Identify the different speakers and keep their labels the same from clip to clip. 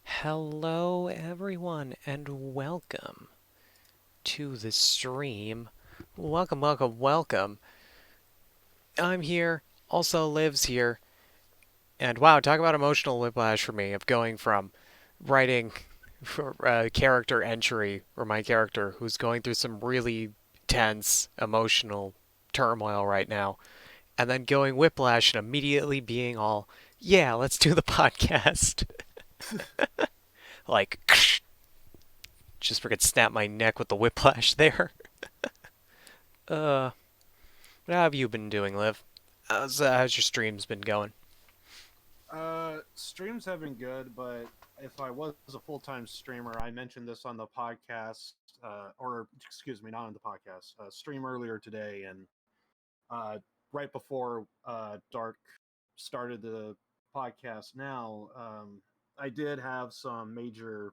Speaker 1: Hello, everyone, and welcome to the stream. Welcome, welcome, welcome. I'm here. Also, Liv's here. And wow, talk about emotional whiplash for me of going from writing for character entry or my character who's going through some really tense emotional turmoil right now, and then going whiplash and immediately being all, yeah, let's do the podcast. Like, just freaking snap my neck with the whiplash there. Uh, What have you been doing, Liv? How's your streams been going?
Speaker 2: Streams have been good, but if I was a full time streamer, I mentioned this on the podcast, or excuse me, not on the podcast, stream earlier today, and uh, right before Dark started the podcast. Now, I did have some major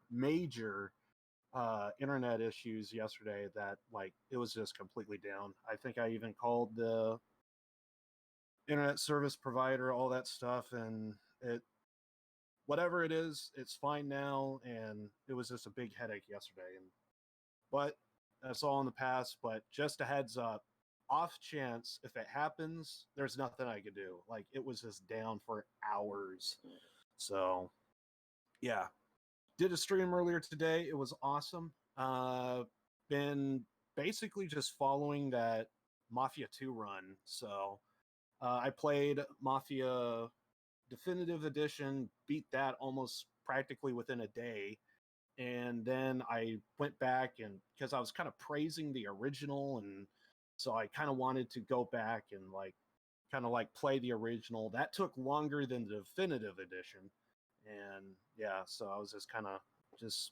Speaker 2: internet issues yesterday that like it was just completely down. I think I even called the internet service provider, all that stuff, and it whatever it is, it's fine now. And it was just a big headache yesterday. And but that's all in the past. But just a heads up, off chance if it happens, there's nothing I could do. Like it was just down for hours. So yeah, did a stream earlier today. It was awesome. Been basically just following that Mafia 2 run. So I played Mafia Definitive Edition, beat that almost practically within a day. And then I went back and because I was kind of praising the original, and so I kind of wanted to go back and like kind of like play the original. That took longer than the Definitive Edition. And yeah, so I was just kind of just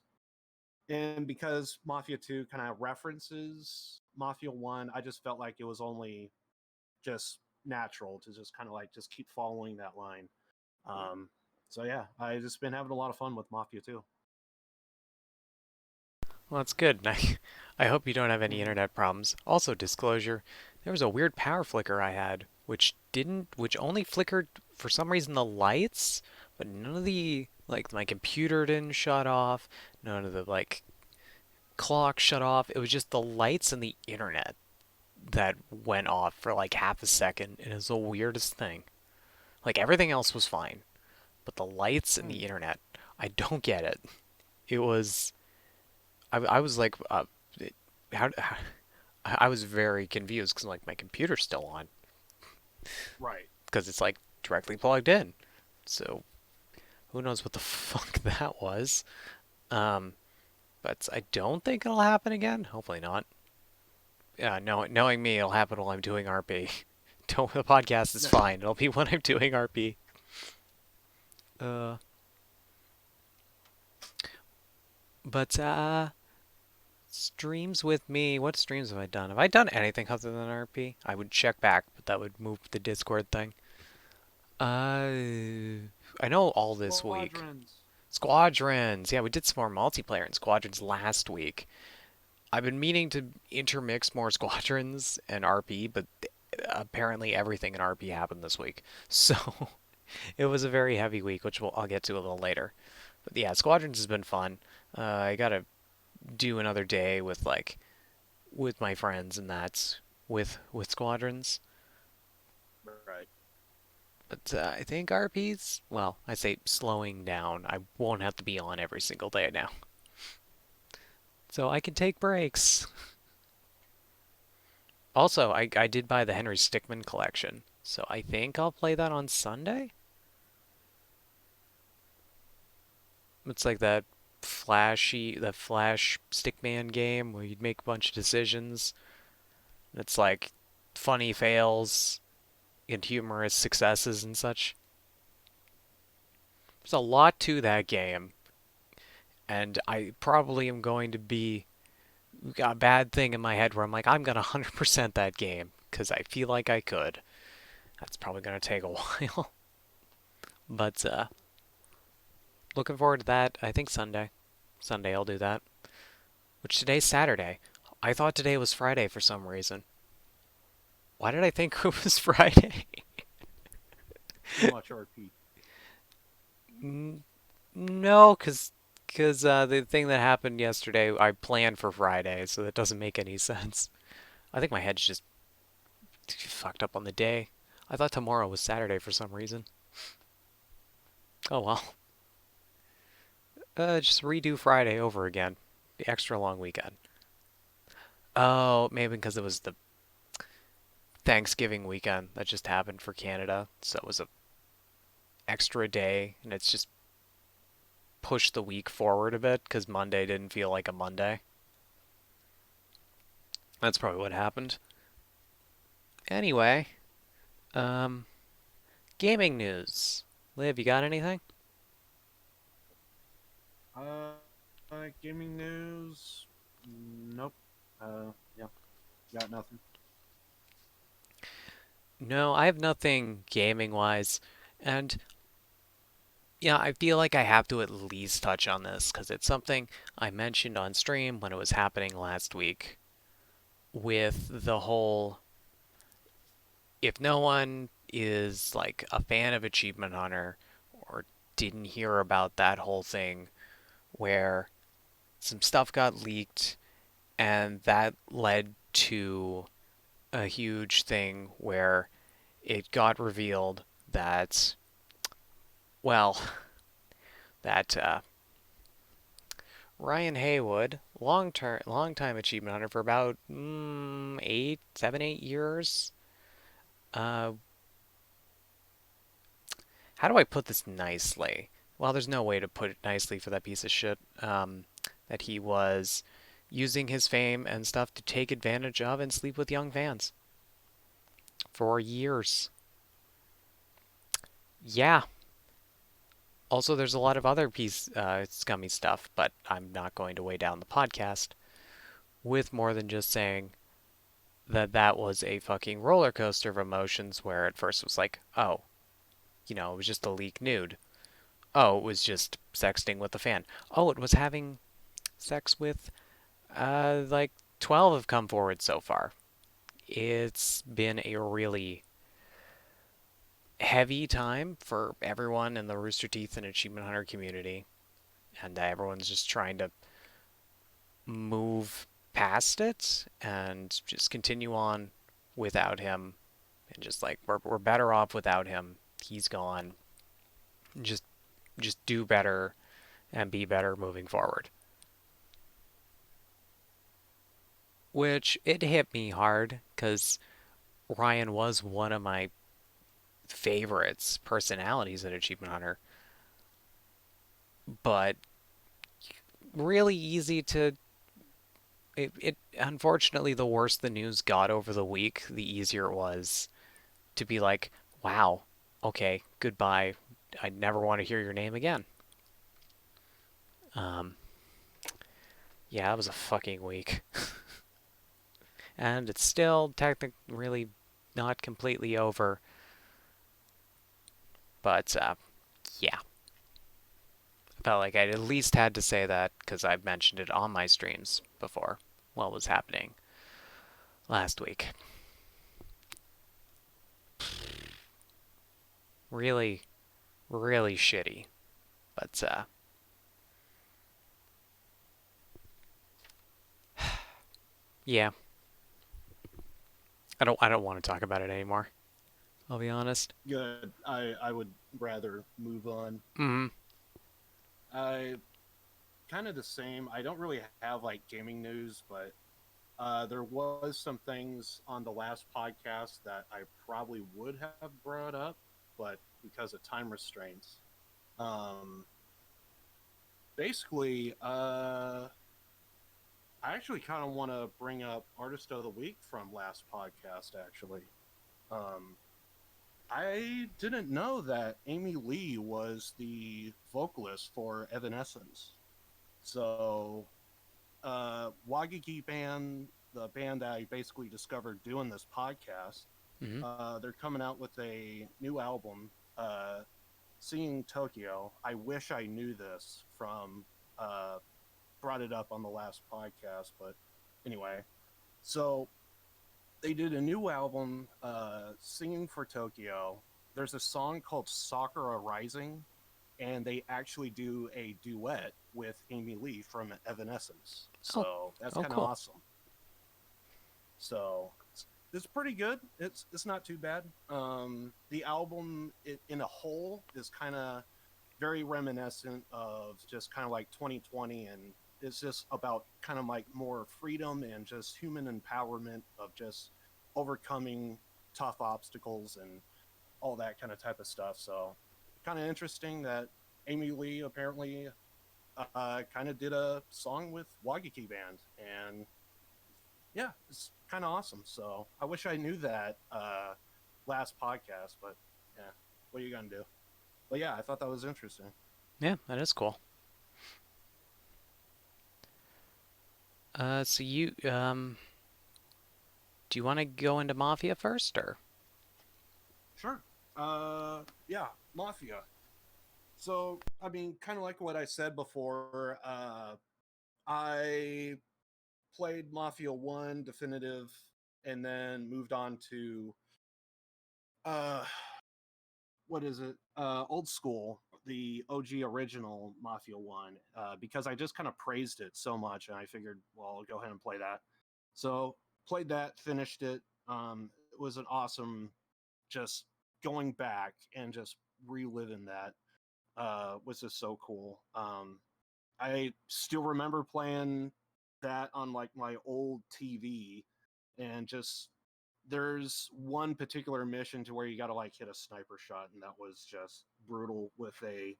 Speaker 2: and because Mafia 2 kind of references Mafia 1, I just felt like it was only just natural to just kind of like just keep following that line. Um, so yeah, I just been having a lot of fun with Mafia too.
Speaker 1: Well, that's good. I hope you don't have any internet problems. Also, disclosure, there was a weird power flicker I had, which only flickered for some reason the lights, but none of the, like, my computer didn't shut off, none of the, like, clock shut off. It was just the lights and the internet that went off for like half a second. It is the weirdest thing. Like, everything else was fine, but the lights and the internet, I don't get it. It was I was like, how I was very confused because like my computer's still on
Speaker 2: Right.
Speaker 1: because it's like directly plugged in. So who knows what the fuck that was? Um, but I don't think it'll happen again. Hopefully not. Yeah, knowing me, it'll happen while I'm doing RP. Don't the podcast is fine. It'll be when I'm doing RP. Uh, but streams with me. What streams have I done? Have I done anything other than RP? I would check back, but that would move the Discord thing. I know all this week.
Speaker 2: Squadrons.
Speaker 1: Squadrons. Yeah, we did some more multiplayer in Squadrons last week. I've been meaning to intermix more Squadrons and RP, but apparently everything in RP happened this week. So it was a very heavy week, which I'll get to a little later. But yeah, Squadrons has been fun. I gotta do another day with with my friends and that with Squadrons.
Speaker 2: Right.
Speaker 1: But I think RP's, well, I say slowing down. I won't have to be on every single day now. So I can take breaks. Also, I did buy the Henry Stickmin collection. So I think I'll play that on Sunday. It's like the Flash Stickman game where you'd make a bunch of decisions. It's like funny fails and humorous successes and such. There's a lot to that game, and I probably am going to be got a bad thing in my head where I'm like, I'm gonna 100% that game because I feel like I could. That's probably gonna take a while, but looking forward to that. I think Sunday. Sunday I'll do that. Which today's Saturday. I thought today was Friday for some reason. Why did I think it was Friday?
Speaker 2: Too much RP.
Speaker 1: No, cause the thing that happened yesterday, I planned for Friday, so that doesn't make any sense. I think my head's just fucked up on the day. I thought tomorrow was Saturday for some reason. Oh well. Just redo Friday over again. The extra long weekend. Oh, maybe because it was the Thanksgiving weekend that just happened for Canada, so it was a extra day, and it's just pushed the week forward a bit because Monday didn't feel like a Monday. That's probably what happened. Anyway, um, gaming news. Liv, you got anything?
Speaker 2: Uh, Gaming news? Nope. Yeah, got nothing.
Speaker 1: No, I have nothing gaming wise. And yeah, I feel like I have to at least touch on this because it's something I mentioned on stream when it was happening last week with the whole if no one is like a fan of Achievement Hunter or didn't hear about that whole thing where some stuff got leaked and that led to a huge thing where it got revealed that, well, that Ryan Haywood, long time achievement hunter for about 8 years. Uh, how do I put this nicely? Well, there's no way to put it nicely for that piece of shit. That he was using his fame and stuff to take advantage of and sleep with young fans for years. Yeah. Also, there's a lot of other scummy stuff, but I'm not going to weigh down the podcast with more than just saying that that was a fucking roller coaster of emotions where at first it was like, oh, it was just a leak nude. Oh, it was just sexting with a fan. Oh, it was having sex with, like 12 have come forward so far. It's been a really heavy time for everyone in the Rooster Teeth and Achievement Hunter community, and everyone's just trying to move past it and just continue on without him and just like we're better off without him. He's gone. Just just do better and be better moving forward. Which it hit me hard cuz Ryan was one of my favorites personalities in Achievement Hunter, but really easy to it unfortunately the worse the news got over the week, the easier it was to be like, wow, okay, goodbye. I never want to hear your name again. Um, yeah, it was a fucking week. And it's still technically really not completely over, but yeah. I felt like I at least had to say that because I've mentioned it on my streams before what was happening last week. Really, really shitty. But yeah, I don't want to talk about it anymore. I'll be honest.
Speaker 2: Good. I would rather move on.
Speaker 1: Mm-hmm.
Speaker 2: I kind of the same. I don't really have like gaming news, but there was some things on the last podcast that I probably would have brought up, but because of time restraints, um, basically, I actually kind of want to bring up Artist of the Week from last podcast. Actually, um, I didn't know that Amy Lee was the vocalist for Evanescence. So, Wagigi Band, the band that I basically discovered doing this podcast,
Speaker 1: Mm-hmm.
Speaker 2: they're coming out with a new album, Seeing Tokyo. I wish I knew this from brought it up on the last podcast, but anyway, so they did a new album, Singing for Tokyo. There's a song called Sakura Rising, and they actually do a duet with Amy Lee from Evanescence.
Speaker 1: Oh,
Speaker 2: So that's
Speaker 1: oh,
Speaker 2: kind of
Speaker 1: cool.
Speaker 2: awesome. So it's pretty good. It's not too bad. The album in a whole is kind of very reminiscent of just kind of like 2020, and it's just about kind of like more freedom and just human empowerment of just overcoming tough obstacles and all that kind of type of stuff. So kind of interesting that Amy Lee apparently kind of did a song with Wagiki Band, and yeah, it's kind of awesome. So I wish I knew that last podcast, but yeah, what are you gonna do? But yeah, I thought that was interesting.
Speaker 1: Yeah, that is cool. So you do you want to go into Mafia first, or?
Speaker 2: Sure. Yeah, Mafia. So I mean, kind of like what I said before. I played Mafia One Definitive, and then moved on to uh what is it? Old school, the OG original Mafia One, because I just kind of praised it so much, and I figured, well, I'll go ahead and play that. So played that, finished it. It was an awesome, just going back and just reliving that was just so cool. I still remember playing that on like my old TV, and just there's one particular mission to where you got to like hit a sniper shot, and that was just brutal with a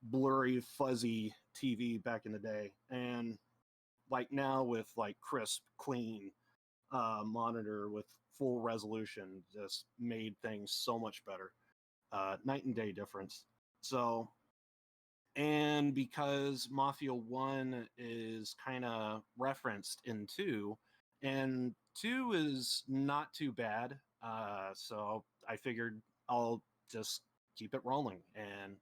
Speaker 2: blurry, fuzzy TV back in the day. And like now with like crisp, clean monitor with full resolution, just made things so much better. Night and day difference. So, and because Mafia 1 is kind of referenced in 2, and 2 is not too bad. So I figured I'll just keep it rolling and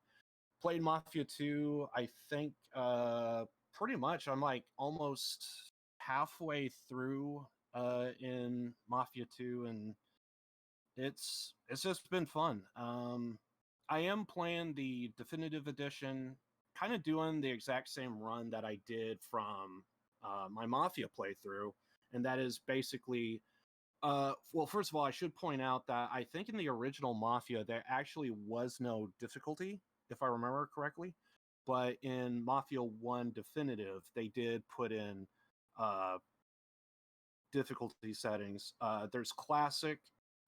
Speaker 2: played Mafia 2. I think pretty much I'm like almost halfway through in Mafia 2, and it's just been fun. I am playing the definitive edition, kind of doing the exact same run that I did from my Mafia playthrough, and that is basically. Well, first of all, I should point out that I think in the original Mafia there actually was no difficulty, if I remember correctly. But in Mafia One Definitive, they did put in uh, difficulty settings. There's classic,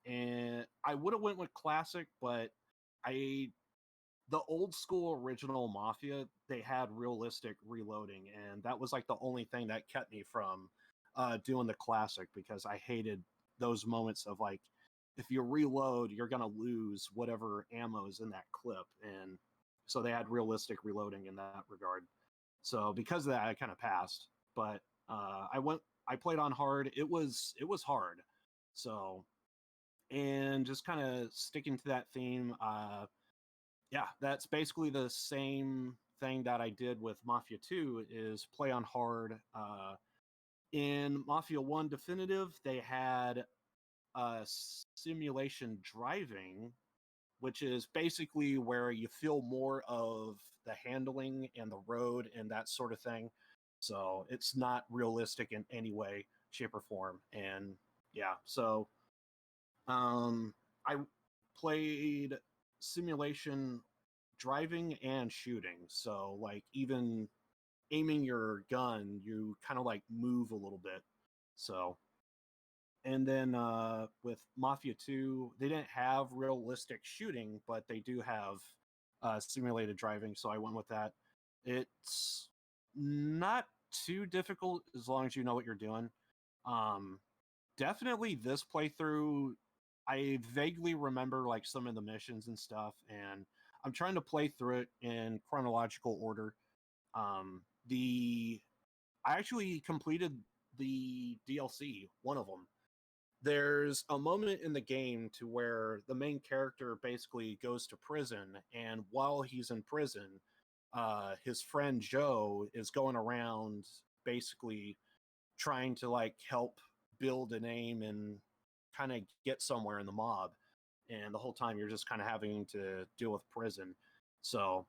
Speaker 2: and I would have went with classic, but I the old school original Mafia, they had realistic reloading, and that was like the only thing that kept me from doing the classic, because I hated those moments of like, if you reload, you're gonna lose whatever ammo is in that clip, and so they had realistic reloading in that regard. So because of that, I kind of passed. But I played on hard. It was hard. So, and just kind of sticking to that theme. Yeah, that's basically the same thing that I did with Mafia 2 is play on hard. In Mafia 1 Definitive, they had simulation driving, which is basically where you feel more of the handling and the road and that sort of thing. So it's not realistic in any way, shape, or form. And yeah, so I played simulation driving and shooting. So like even aiming your gun, you kind of like move a little bit. So and then with Mafia 2, they didn't have realistic shooting, but they do have simulated driving. So I went with that. It's not too difficult as long as you know what you're doing. Um, Definitely this playthrough, I vaguely remember like some of the missions and stuff, and I'm trying to play through it in chronological order. The I actually completed the DLC, one of them. There's a moment in the game to where the main character basically goes to prison, and while he's in prison, his friend Joe is going around basically trying to like help build a name and kind of get somewhere in the mob. And the whole time you're just kind of having to deal with prison. So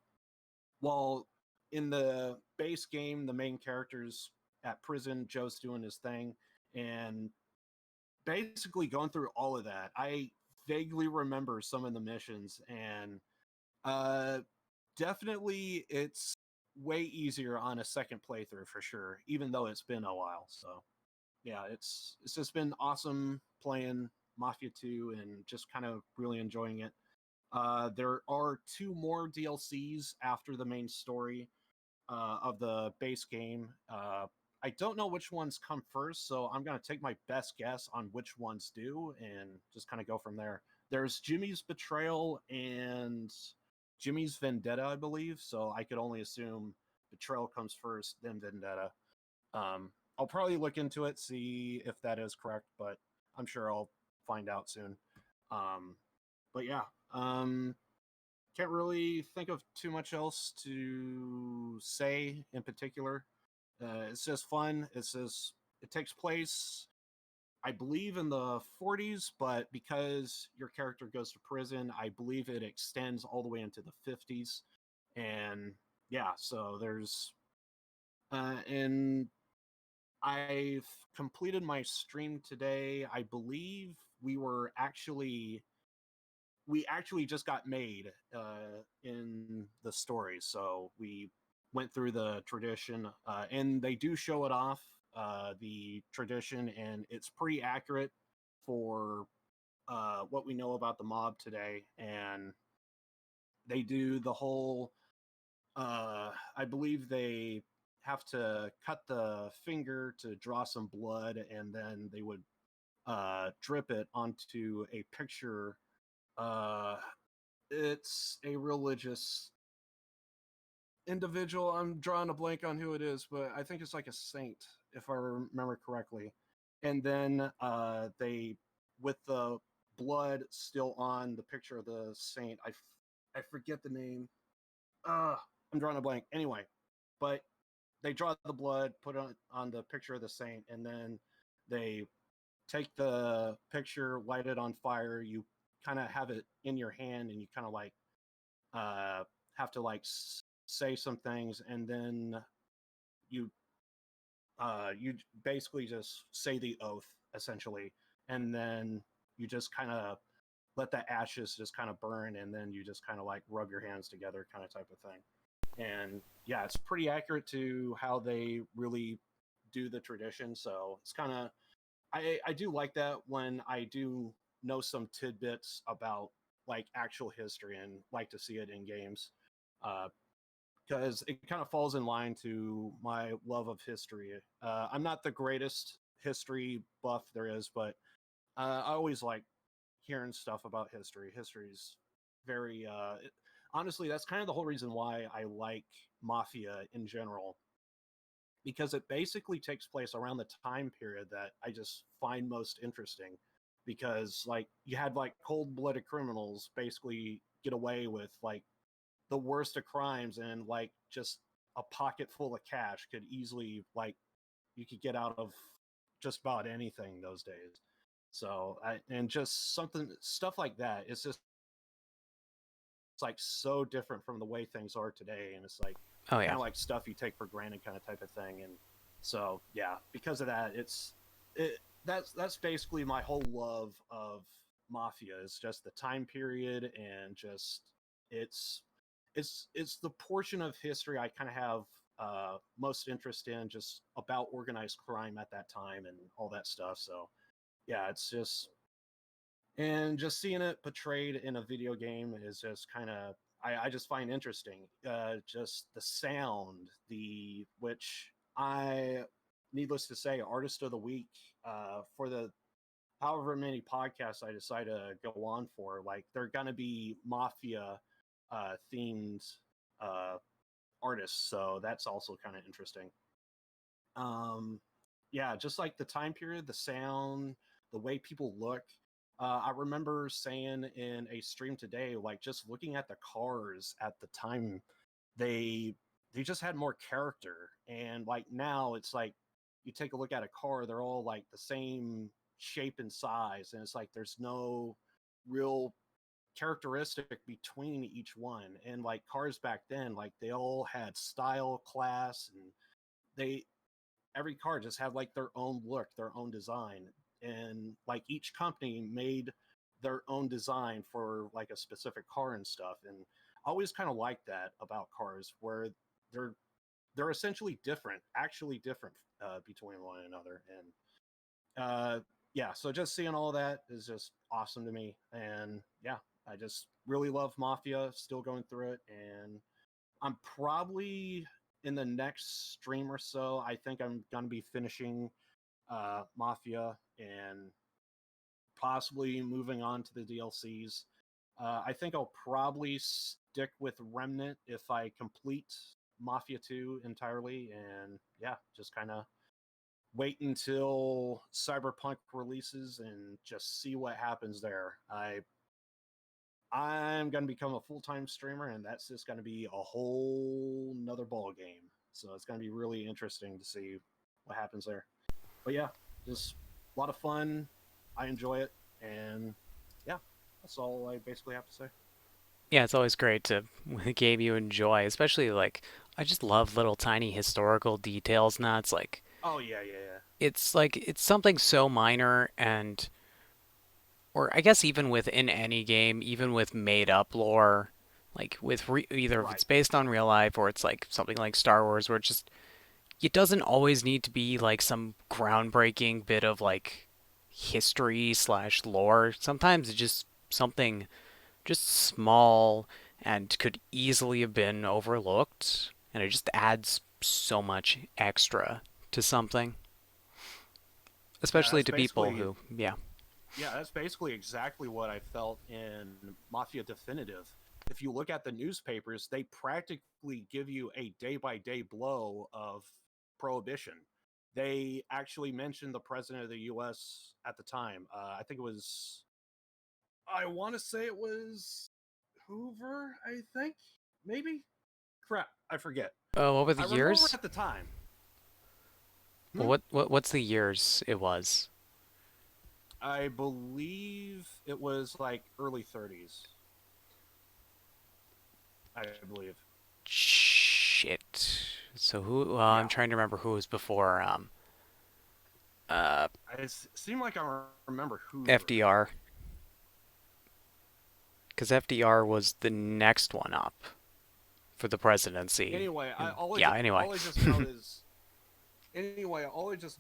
Speaker 2: Well, in the base game, the main character's at prison, Joe's doing his thing, and basically going through all of that, I vaguely remember some of the missions, and uh, definitely it's way easier on a second playthrough for sure, even though it's been a while. So yeah, it's just been awesome playing Mafia 2 and just kind of really enjoying it. There are two more DLCs after the main story of the base game. I don't know which ones come first, so I'm going to take my best guess on which ones do and just kind of go from there. There's Jimmy's Betrayal and Jimmy's Vendetta, I believe, so I could only assume Betrayal comes first, then Vendetta. I'll probably look into it, see if that is correct, but I'm sure I'll find out soon. Um, but yeah, can't really think of too much else to say in particular. It's just fun. It takes place, I believe, in the 40s, but because your character goes to prison, I believe it extends all the way into the 50s. And yeah, so there's and I've completed my stream today. I believe we actually just got made in the story. So we went through the tradition, and they do show it off, the tradition, and it's pretty accurate for what we know about the mob today. And they do the whole, I believe they have to cut the finger to draw some blood, and then they would drip it onto a picture. Uh, it's a religious individual. I'm drawing a blank on who it is, but I think it's like a saint, if I remember correctly. And then they, with the blood still on the picture of the saint, I forget the name. I'm drawing a blank. Anyway, but they draw the blood, put it on the picture of the saint, and then they take the picture, light it on fire. You kind of have it in your hand, and you kind of like uh, have to like say some things, and then you you basically just say the oath essentially, and then you just kind of let the ashes just kind of burn, and then you just kind of like rub your hands together, kind of type of thing. And yeah, it's pretty accurate to how they really do the tradition. So it's kind of I do like that when I do know some tidbits about like actual history and like to see it in games, because it kind of falls in line to my love of history. I'm not the greatest history buff there is, but I always like hearing stuff about history. History's very honestly, that's kind of the whole reason why I like Mafia in general, because it basically takes place around the time period that I just find most interesting. Because like you had like cold-blooded criminals basically get away with like the worst of crimes, and like just a pocket full of cash could easily like you could get out of just about anything those days. So and just something stuff like that. It's like so different from the way things are today, and it's like
Speaker 1: Oh
Speaker 2: kind
Speaker 1: yeah.
Speaker 2: of like stuff you take for granted, kind of type of thing. And so yeah, because of that, that's basically my whole love of Mafia is just the time period, and just it's it's the portion of history I kind of have most interest in, just about organized crime at that time and all that stuff. So yeah, it's just, and just seeing it portrayed in a video game is just kind of I just find interesting. Just the sound, the which I, needless to say, artist of the week for the however many podcasts I decide to go on for, like they're gonna be mafia themed uh, artists, so that's also kind of interesting. Um, yeah, just like the time period, the sound, the way people look. I remember saying in a stream today, like just looking at the cars at the time, they they just had more character. And like now, it's like you take a look at a car, they're all like the same shape and size, and it's like there's no real characteristic between each one. And like cars back then, like they all had style, class, and they every car just had like their own look, their own design, and like each company made their own design for like a specific car and stuff. And I always kind of like that about cars, where they're they're essentially different, actually different between one another. And yeah, so just seeing all that is just awesome to me. And yeah, I just really love Mafia. Still going through it, and I'm probably in the next stream or so. I think I'm gonna be finishing Mafia and possibly moving on to the DLCs. I think I'll probably stick with Remnant if I complete Mafia 2 entirely, and yeah, just kind of wait until Cyberpunk releases and just see what happens there. I'm gonna become a full time streamer, and that's just gonna be a whole nother ball game. So it's gonna be really interesting to see what happens there. But yeah, just a lot of fun. I enjoy it, and yeah, that's all I basically have to say.
Speaker 1: Yeah, it's always great to when a game you enjoy, especially like I just love little tiny historical details now. It's
Speaker 2: Oh yeah, yeah, yeah.
Speaker 1: like it's something so minor and or I guess even within any game, even with made up lore, like with either if
Speaker 2: Right.
Speaker 1: it's based on real life or it's like something like Star Wars where it doesn't always need to be like some groundbreaking bit of like history slash lore. Sometimes it's just something just small and could easily have been overlooked, and it just adds so much extra to something,
Speaker 2: Yeah,
Speaker 1: especially
Speaker 2: that's
Speaker 1: to people
Speaker 2: basically
Speaker 1: who, yeah.
Speaker 2: exactly what I felt in Mafia Definitive. If you look at the newspapers, they practically give you a day by day blow of prohibition. They actually mentioned the president of the U.S. at the time. I think it was, I want to say it was Hoover, I think, maybe. Crap, I forget.
Speaker 1: Oh, what were the
Speaker 2: I remember
Speaker 1: years?
Speaker 2: at the time.
Speaker 1: Well,
Speaker 2: Hmm?
Speaker 1: what's the years it was?
Speaker 2: I believe it was like early 30s. I believe.
Speaker 1: Shit. So who? Well, I'm
Speaker 2: Yeah.
Speaker 1: trying to remember who was before. Uh,
Speaker 2: Seemed like I remember Hoover.
Speaker 1: FDR, because FDR was the next one up for the presidency.
Speaker 2: Anyway,
Speaker 1: And yeah, anyway.
Speaker 2: all I just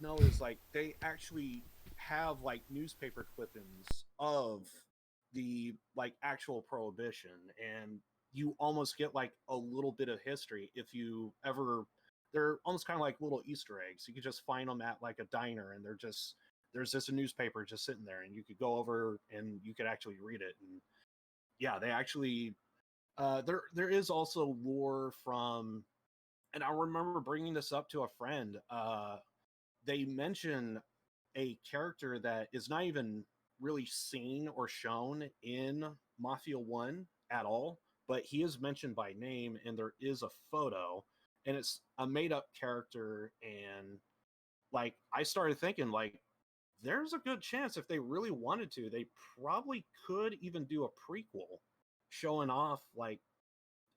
Speaker 2: know is like they actually have like newspaper clippings of the like actual prohibition, and you almost get like a little bit of history if you ever. They're almost kind of like little Easter eggs. You could just find them at like a diner, and they're just there's just a newspaper just sitting there, and you could go over and you could actually read it. And yeah, they actually there is also lore from, and I remember bringing this up to a friend. They mention a character that is not even really seen or shown in Mafia 1 at all, but he is mentioned by name, and there is a photo, and it's a made up character. And like, I started thinking, like, there's a good chance if they really wanted to, they probably could even do a prequel showing off, like,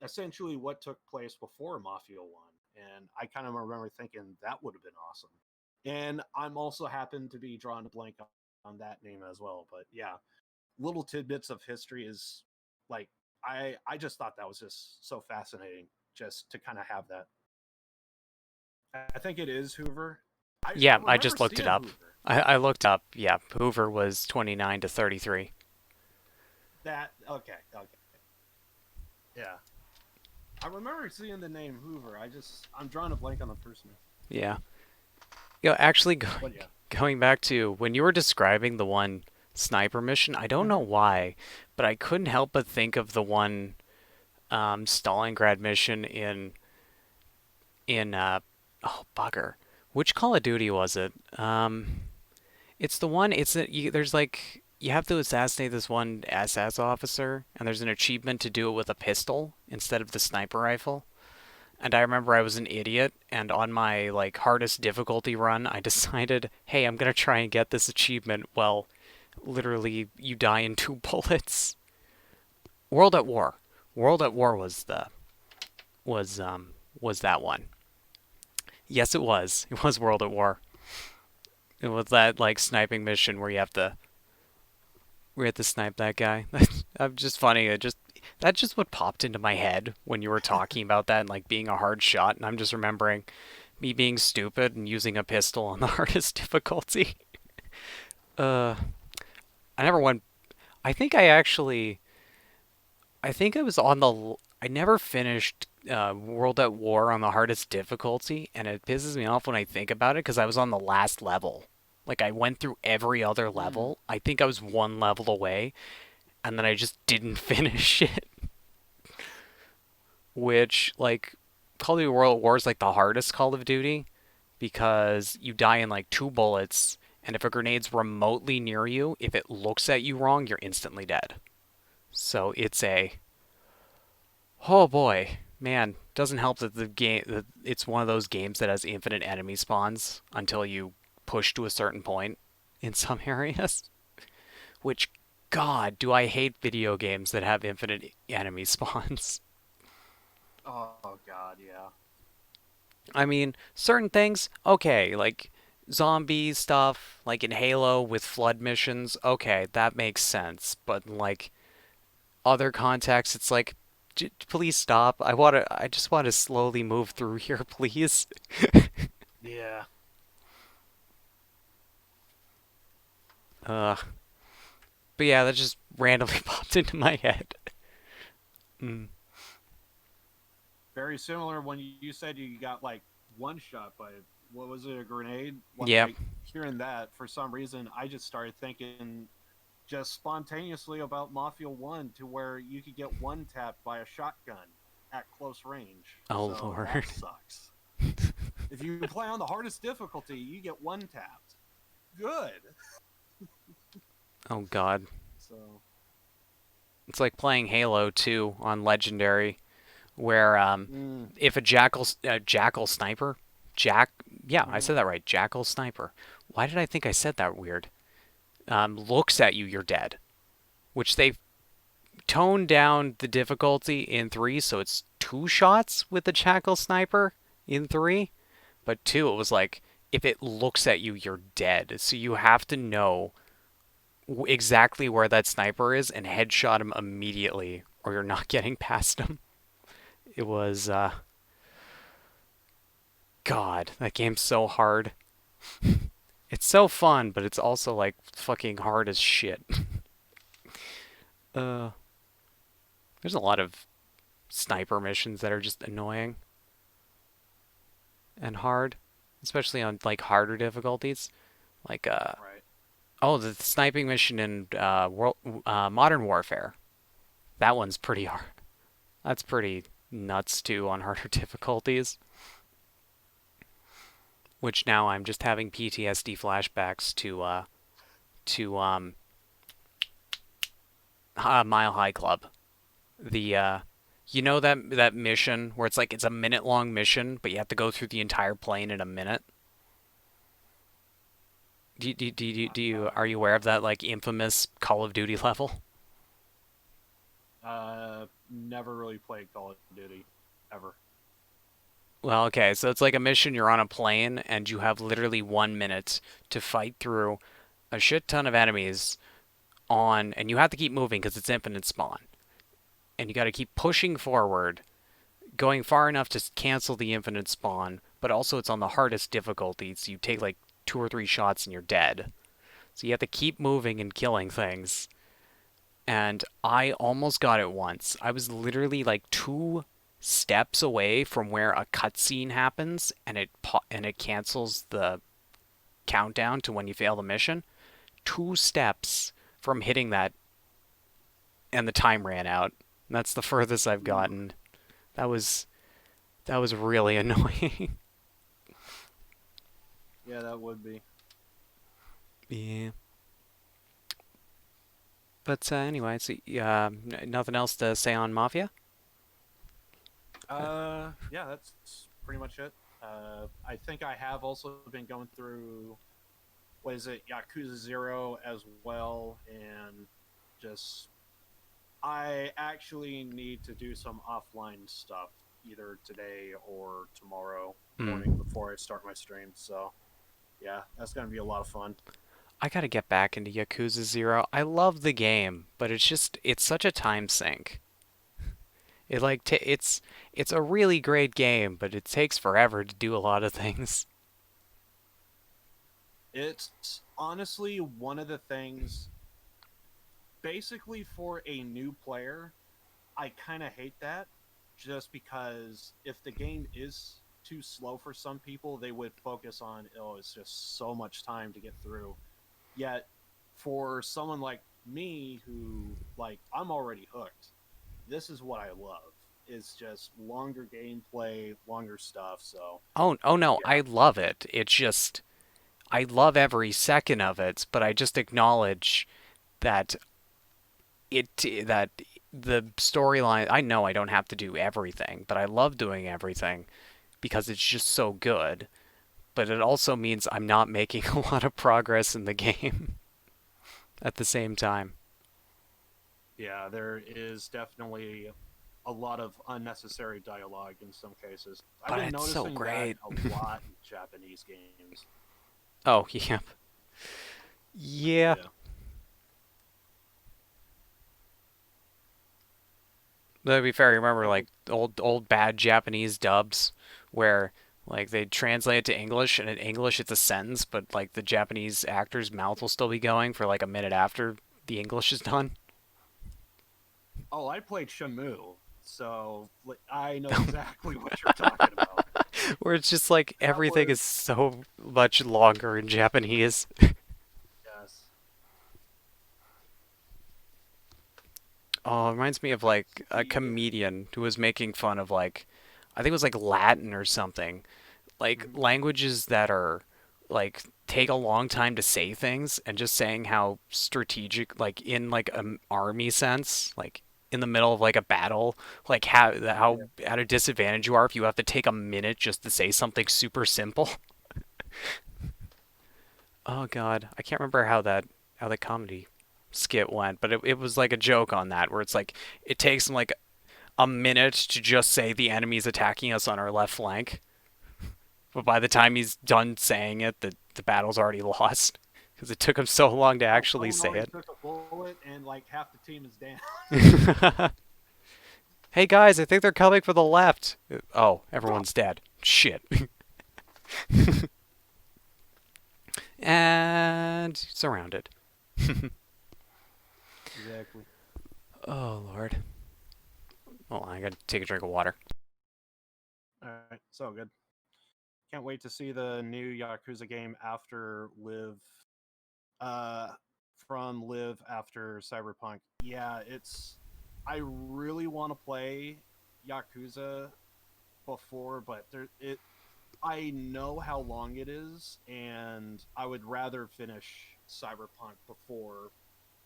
Speaker 2: essentially what took place before Mafia 1. And I kind of remember thinking that would have been awesome. And I'm also happen to be drawing a blank on that name as well. But yeah, little tidbits of history is like I just thought that was just so fascinating just to kind of have that. I think it is Hoover. I
Speaker 1: Yeah, I
Speaker 2: remember
Speaker 1: just looked it
Speaker 2: seeing
Speaker 1: up.
Speaker 2: Hoover.
Speaker 1: I looked up. Yeah, Hoover was 29 to 33.
Speaker 2: That okay. Yeah. I remember seeing the name Hoover. I'm drawing a blank on the person.
Speaker 1: Yeah. Actually,
Speaker 2: But yeah.
Speaker 1: going back to when you were describing the one sniper mission, I don't know
Speaker 2: Hmm.
Speaker 1: why, but I couldn't help but think of the one Stalingrad mission in oh bugger, which Call of Duty was it? It's the one. There's like you have to assassinate this one SS officer, and there's an achievement to do it with a pistol instead of the sniper rifle. And I remember I was an idiot, and on my like hardest difficulty run, I decided, hey, I'm gonna try and get this achievement. Well, literally, you die in 2 bullets. World at War. World at War was the was um was that one. Yes, it was. It was World at War. It was that like sniping mission where you have to snipe that guy. I'm just funny. That's just what popped into my head when you were talking about that and like being a hard shot, and I'm just remembering me being stupid and using a pistol on the hardest difficulty. Uh, I never went. I think I actually. I think I was on the. I never finished World at War on the hardest difficulty, and it pisses me off when I think about it because I was on the last level. Like I went through every other
Speaker 2: Mm.
Speaker 1: level. I think I was one level away, and then I just didn't finish it. Which like Call of Duty World at War is like the hardest Call of Duty because you die in like two bullets, and if a grenade's remotely near you, if it looks at you wrong, you're instantly dead. So it's a oh boy, man, doesn't help that the game that it's one of those games that has infinite enemy spawns until you push to a certain point in some areas. Which God, do I hate video games that have infinite enemy spawns.
Speaker 2: Oh God, yeah.
Speaker 1: I mean, certain things, okay, like zombie stuff, like in Halo with flood missions, okay, that makes sense. But in, like other contexts, it's like, please stop. I just want to slowly move through here, please.
Speaker 2: Yeah.
Speaker 1: Uh, but yeah, that just randomly popped into my head. Mm.
Speaker 2: Very similar when you said you got like one shot by what was it, a grenade?
Speaker 1: Yeah.
Speaker 2: Like hearing that, for some reason, I just started thinking just spontaneously about Mafia 1 to where you could get one tapped by a shotgun at close range.
Speaker 1: Oh
Speaker 2: So that
Speaker 1: Lord.
Speaker 2: sucks. If you play on the hardest difficulty, you get one tapped. Good.
Speaker 1: Oh God.
Speaker 2: So,
Speaker 1: It's like playing Halo 2 on Legendary, where
Speaker 2: mm,
Speaker 1: if a jackal sniper, Jack, yeah, I
Speaker 2: mm,
Speaker 1: said that right, jackal sniper. Why did I think I said that weird? Looks at you, you're dead. Which they toned down the difficulty in three, so it's two shots with the jackal sniper in three. But two, it was like if it looks at you, you're dead. So you have to know exactly where that sniper is and headshot him immediately, or you're not getting past him. It was God, that game's so hard. It's so fun, but it's also like fucking hard as shit. uh, there's a lot of sniper missions that are just annoying and hard, especially on like harder difficulties. Like
Speaker 2: right.
Speaker 1: oh, the sniping mission in Modern Warfare. That one's pretty hard. That's pretty nuts too on harder difficulties. Which now I'm just having PTSD flashbacks to Mile High Club. The you know that mission where it's like it's a minute long mission, but you have to go through the entire plane in a minute. Are you aware of that like infamous Call of Duty level?
Speaker 2: Never really played Call of Duty ever.
Speaker 1: Well, okay, so it's like a mission you're on a plane and you have literally 1 minute to fight through a shit ton of enemies on, and you have to keep moving because it's infinite spawn. And you got to keep pushing forward, going far enough to cancel the infinite spawn, but also it's on the hardest difficulty, so you take like two or three shots and you're dead. So you have to keep moving and killing things. And I almost got it once. I was literally like two steps away from where a cutscene happens, and it cancels the countdown to when you fail the mission. Two steps from hitting that, and the time ran out. And that's the furthest I've
Speaker 2: Ooh,
Speaker 1: gotten. That was that was really annoying.
Speaker 2: yeah, that would be.
Speaker 1: Yeah. But anyway, so nothing else to say on Mafia.
Speaker 2: Yeah, that's pretty much it. I think I have also been going through what is it, Yakuza Zero as well, and just I actually need to do some offline stuff either today or tomorrow morning
Speaker 1: Hmm.
Speaker 2: before I start my stream. So yeah, that's gonna be a lot of fun.
Speaker 1: I gotta get back into Yakuza Zero. I love the game, but it's such a time sink. It like t it's a really great game, but it takes forever to do a lot of things.
Speaker 2: It's honestly one of the things. Basically, for a new player, I kind of hate that, just because if the game is too slow for some people, they would focus on, oh, it's just so much time to get through. Yet, for someone like me who, like, I'm already hooked, this is what I love. It's just longer gameplay, longer stuff. So,
Speaker 1: Oh no,
Speaker 2: yeah,
Speaker 1: I love it. It's just I love every second of it, but I just acknowledge that it that the storyline, I know I don't have to do everything, but I love doing everything because it's just so good. But it also means I'm not making a lot of progress in the game at the same time.
Speaker 2: yeah, there is definitely a lot of unnecessary dialogue in some cases. I've
Speaker 1: But
Speaker 2: been
Speaker 1: it's so
Speaker 2: noticing that
Speaker 1: great.
Speaker 2: a lot in Japanese games.
Speaker 1: Oh, yeah. Yeah.
Speaker 2: Yeah.
Speaker 1: To be fair, I remember
Speaker 2: So
Speaker 1: like old bad Japanese dubs where like they translate it to English and in English it's a sentence, but like the Japanese actor's mouth will still be going for like a minute after the English is done.
Speaker 2: oh, I played Shamu, so like, I know exactly what you're talking about.
Speaker 1: Where it's just like
Speaker 2: That
Speaker 1: everything is
Speaker 2: was
Speaker 1: so much longer in Japanese.
Speaker 2: yes.
Speaker 1: Oh, it reminds me of like a
Speaker 2: The
Speaker 1: comedian who was making fun of like I think it was like Latin or something. Like
Speaker 2: mhm.
Speaker 1: languages that are like take a long time to say things and just saying how strategic like in like an army sense, like in the middle of like a battle, like how
Speaker 2: Yeah.
Speaker 1: at a disadvantage you are if you have to take a minute just to say something super simple. Oh God, I can't remember how the comedy skit went, but it was like a joke on that where it's like it takes him like a minute to just say the enemy's attacking us on our left flank, but by the time he's done saying it, the battle's already lost because it took him so long to
Speaker 2: Oh,
Speaker 1: actually
Speaker 2: someone
Speaker 1: say
Speaker 2: already
Speaker 1: it.
Speaker 2: took a bullet and like half the team is down.
Speaker 1: Hey guys, I think they're coming for the left. Oh, everyone's dead. Shit. And surrounded.
Speaker 2: Exactly.
Speaker 1: Oh Lord. Oh, I gotta take a drink of water.
Speaker 2: All right, so good. Can't wait to see the new Yakuza game after Live uh from Live after Cyberpunk. Yeah, it's I really want to play Yakuza before, but there it I know how long it is, and I would rather finish Cyberpunk before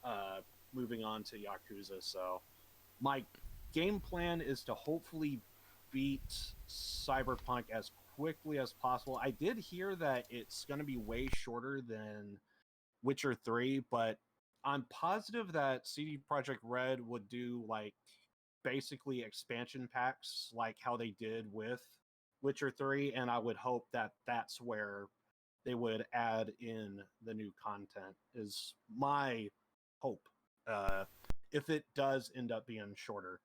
Speaker 2: uh moving on to Yakuza. So my game plan is to hopefully beat Cyberpunk as quickly as possible. I did hear that it's going to be way shorter than Witcher 3, but I'm positive that CD Projekt Red would do like basically expansion packs like how they did with Witcher 3, and I would hope that that's where they would add in the new content is my hope. Uh if it does end up being shorter.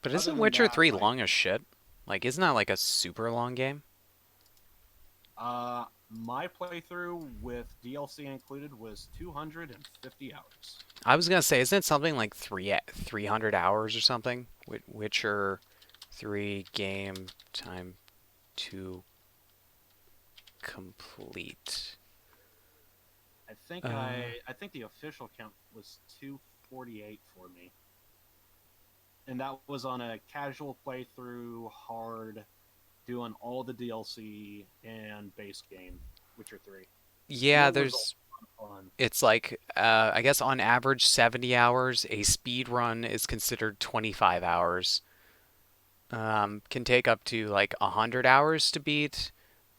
Speaker 1: But
Speaker 2: Other
Speaker 1: isn't
Speaker 2: than
Speaker 1: Witcher
Speaker 2: that,
Speaker 1: 3
Speaker 2: like
Speaker 1: long as shit? Like, isn't that like a super long game?
Speaker 2: my playthrough with DLC included was 250 hours.
Speaker 1: I was gonna say, isn't it something like 300 hours or something? Witcher 3 game time to complete.
Speaker 2: I think the official count was 248 for me. And that was on a casual playthrough, hard, doing all the DLC and base game, Witcher 3. And
Speaker 1: Yeah,
Speaker 2: it was a
Speaker 1: there's
Speaker 2: lot of fun.
Speaker 1: it's like I guess on average 70 hours. A speed run is considered 25 hours. Can take up to like 100 hours to beat,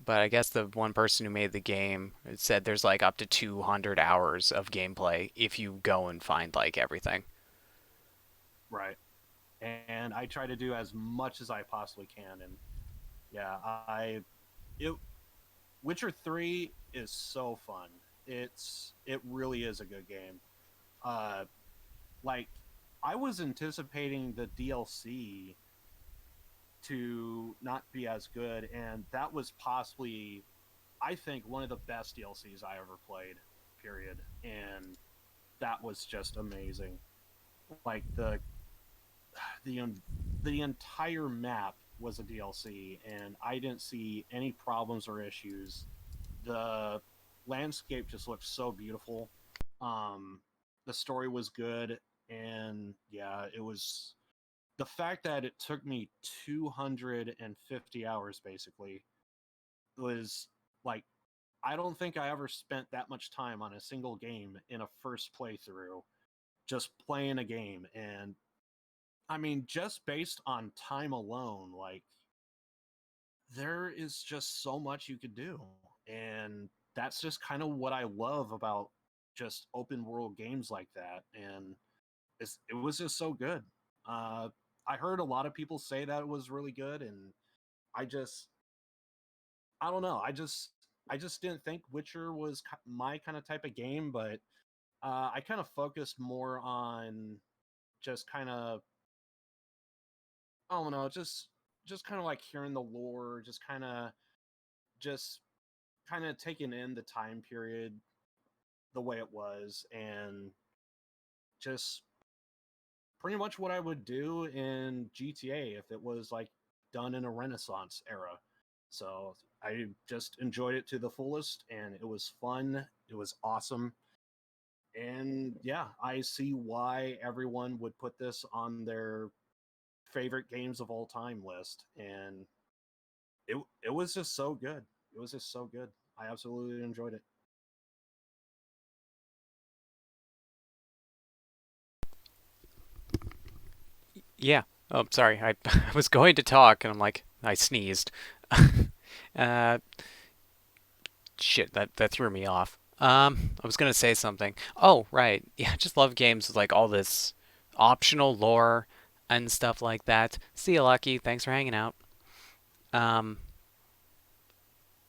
Speaker 1: but I guess the one person who made the game said there's like up to 200 hours of gameplay if you go and find like everything.
Speaker 2: right. And I try to do as much as I possibly can. And yeah, it Witcher 3 is so fun. It really is a good game. Uh like I was anticipating the DLC to not be as good, and that was possibly, I think, one of the best DLCs I ever played, period. And that was just amazing. Like the the entire map was a DLC, and I didn't see any problems or issues. The landscape just looked so beautiful. Um, the story was good, and yeah, it was the fact that it took me 250 hours basically was like, I don't think I ever spent that much time on a single game in a first playthrough just playing a game. And I mean, just based on time alone, like there is just so much you could do. And that's just kind of what I love about just open world games like that. And it was just so good. Uh, I heard a lot of people say that it was really good, and I just, I don't know. I just didn't think Witcher was my kind of type of game, but I kind of focused more on just kind of, I don't know, just kind of like hearing the lore, just kind of taking in the time period the way it was, and just pretty much what I would do in GTA if it was like done in a Renaissance era. So I just enjoyed it to the fullest, and it was fun. It was awesome. And yeah, I see why everyone would put this on their favorite games of all time list. And it was just so good. It was just so good. I absolutely enjoyed it.
Speaker 1: Yeah. Oh, sorry. I was going to talk and I'm like, I sneezed. uh, shit, that threw me off. I was gonna say something. Oh, right. Yeah, I just love games with like all this optional lore and stuff like that. See you, Lucky. Thanks for hanging out. Um,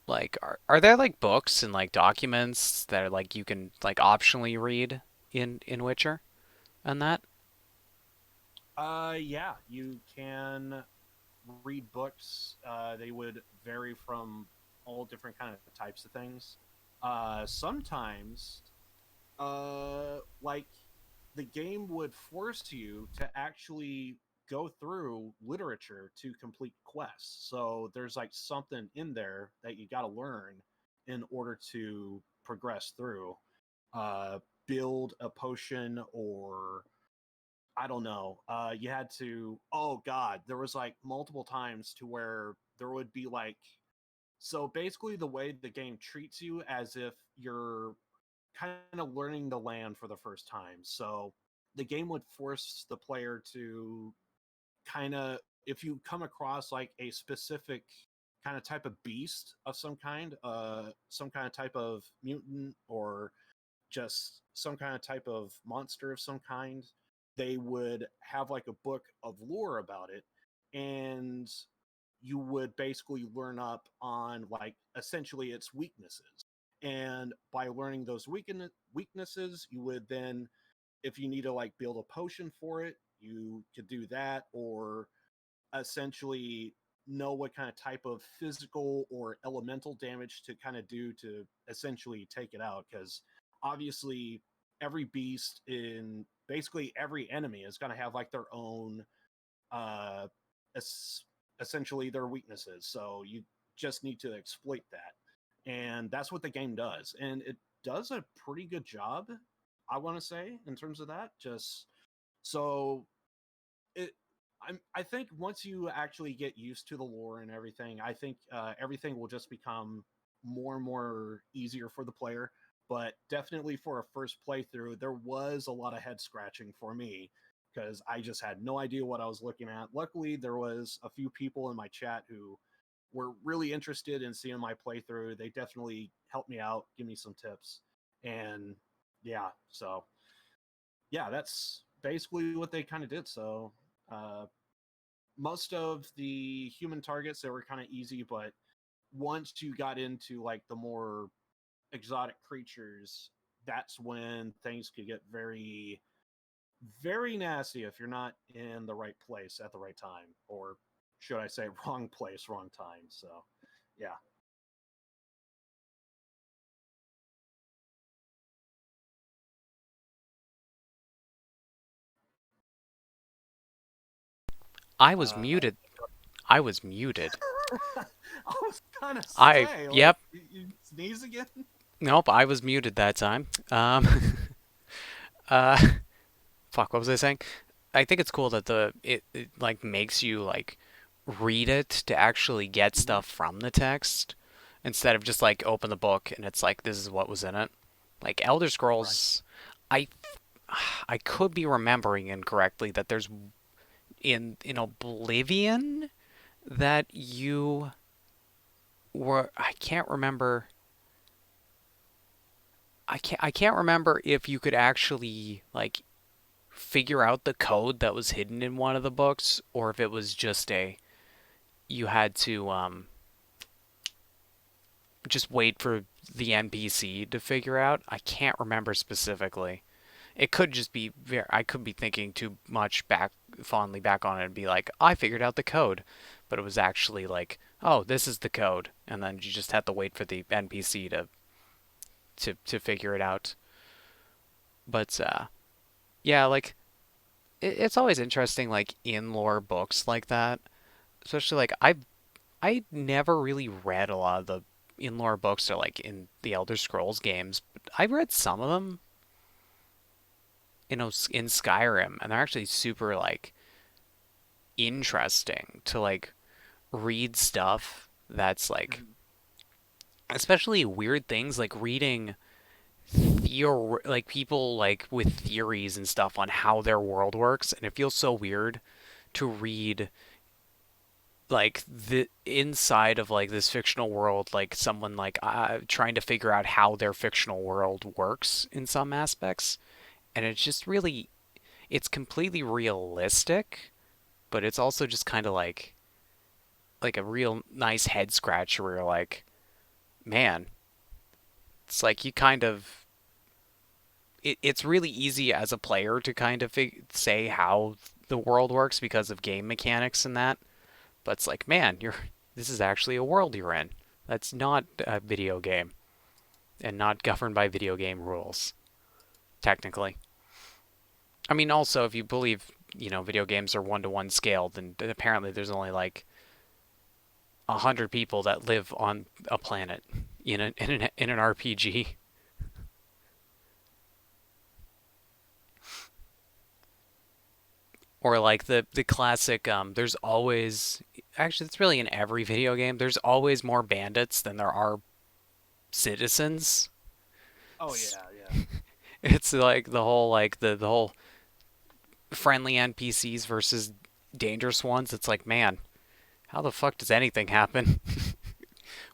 Speaker 1: like, are there like books and like documents that are like you can like optionally read in Witcher and that?
Speaker 2: Yeah, you can read books. They would vary from all different kind of types of things. Sometimes, like the game would force you to actually go through literature to complete quests. So there's like something in there that you got to learn in order to progress through. Uh, Build a potion, or I don't know. You had to. Oh God, there was like multiple times to where there would be like. So basically, the way the game treats you as if you're kind of learning the land for the first time. So the game would force the player to kind of, if you come across like a specific kind of type of beast of some kind of type of mutant, or just some kind of type of monster of some kind, they would have like a book of lore about it. And you would basically learn up on like essentially its weaknesses. And by learning those weaknesses, you would then, if you need to like build a potion for it, you could do that, or essentially know what kind of type of physical or elemental damage to kind of do to essentially take it out. Because obviously, every beast in basically every enemy is going to have like their own, uh, essentially their weaknesses. So you just need to exploit that. And that's what the game does. And it does a pretty good job, I want to say, in terms of that. Just so it I think once you actually get used to the lore and everything, I think everything will just become more and more easier for the player. But definitely for a first playthrough, there was a lot of head scratching for me because I just had no idea what I was looking at. Luckily, there was a few people in my chat who were really interested in seeing my playthrough. They definitely helped me out, give me some tips, and yeah, so yeah, basically what they kind of did. So uh, most of the human targets, they were kind of easy, but once you got into like the more exotic creatures, that's when things could get very, very nasty if you're not in the right place at the right time, or should I say, wrong place, wrong time. So, yeah.
Speaker 1: I was
Speaker 2: Uh,
Speaker 1: muted. I was muted.
Speaker 2: I was gonna
Speaker 1: I,
Speaker 2: say, like,
Speaker 1: yep.
Speaker 2: you sneeze again?
Speaker 1: Nope, I was muted that time. uh, fuck, what was I saying? I think it's cool that it like makes you like read it to actually get
Speaker 2: Mhm.
Speaker 1: stuff from the text instead of just like open the book and it's like this is what was in it. Like Elder
Speaker 2: Right.
Speaker 1: Scrolls, I I could be remembering incorrectly that there's in Oblivion that you were I can't remember I can't remember if you could actually like figure out the code that was hidden in one of the books or if it was just a you had to just wait for the NPC to figure out. I can't remember specifically. It could just be I could be thinking too much back fondly back on it and be like, I figured out the code, but it was actually like, oh, this is the code, and then you just had to wait for the NPC to figure it out. But yeah, like it's always interesting, like in lore books like that, especially like I never really read a lot of the in lore books or like in the Elder Scrolls games, but I've read some of them, in Skyrim, and they're actually super like interesting to like read stuff that's like
Speaker 2: Mhm.
Speaker 1: especially weird things like reading like people like with theories and stuff on how their world works, and it feels so weird to read like the inside of like this fictional world, like someone like trying to figure out how their fictional world works in some aspects, and it's just really it's completely realistic, but it's also just kind of like a real nice head scratcher where you're like, man, it's like you kind of it's really easy as a player to kind of say how the world works because of game mechanics and that, but it's like, man, you're this is actually a world you're in. That's not a video game and not governed by video game rules, technically. I mean, also, if you believe, video games are one-to-one scale, then apparently there's only like 100 people that live on a planet in an RPG. Or like the classic, there's always actually it's really in every video game. There's always more bandits than there are citizens.
Speaker 2: Oh, yeah, yeah.
Speaker 1: It's like the whole like the whole friendly NPCs versus dangerous ones. It's like, man, how the fuck does anything happen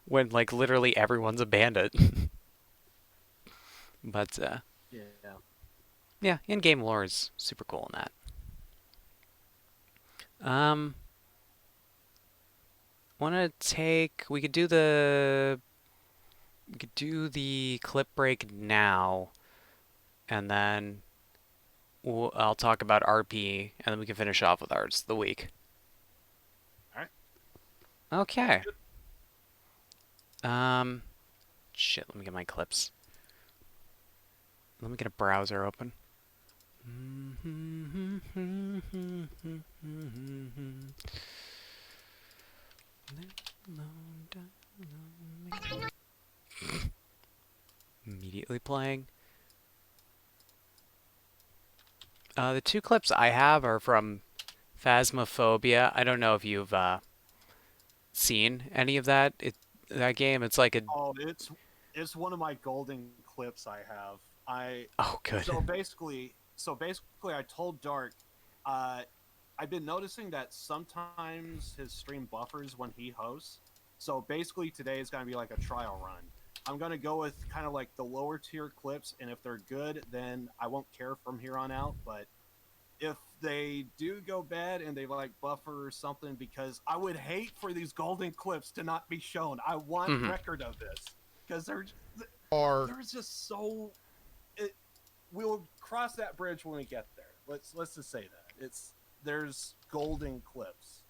Speaker 1: when like literally everyone's a bandit? But
Speaker 2: Yeah.
Speaker 1: yeah, in-game lore is super cool in that. Um, want to take? We could do the clip break now, and then I'll talk about RP, and then we can finish off with Arts of the Week.
Speaker 2: All right. Sounds
Speaker 1: Okay.
Speaker 2: good.
Speaker 1: Um, shit. Let me get my clips. Let me get a browser open. Immediately playing. The two clips I have are from Phasmophobia. I don't know if you've seen any of that game. It's like a
Speaker 2: Oh, it's one of my golden clips I have. I
Speaker 1: oh good.
Speaker 2: so basically I told Dark, uh I've been noticing that sometimes his stream buffers when he hosts. So basically today is going to be like a trial run. I'm going to go with kind of like the lower tier clips, and if they're good, then I won't care from here on out, but if they do go bad and they like buffer or something, because I would hate for these golden clips to not be shown. I want
Speaker 1: Hmm.
Speaker 2: record of this because
Speaker 3: Or
Speaker 2: there's just so it, we'll cross that bridge when we get there. Let's just say that there's golden clips.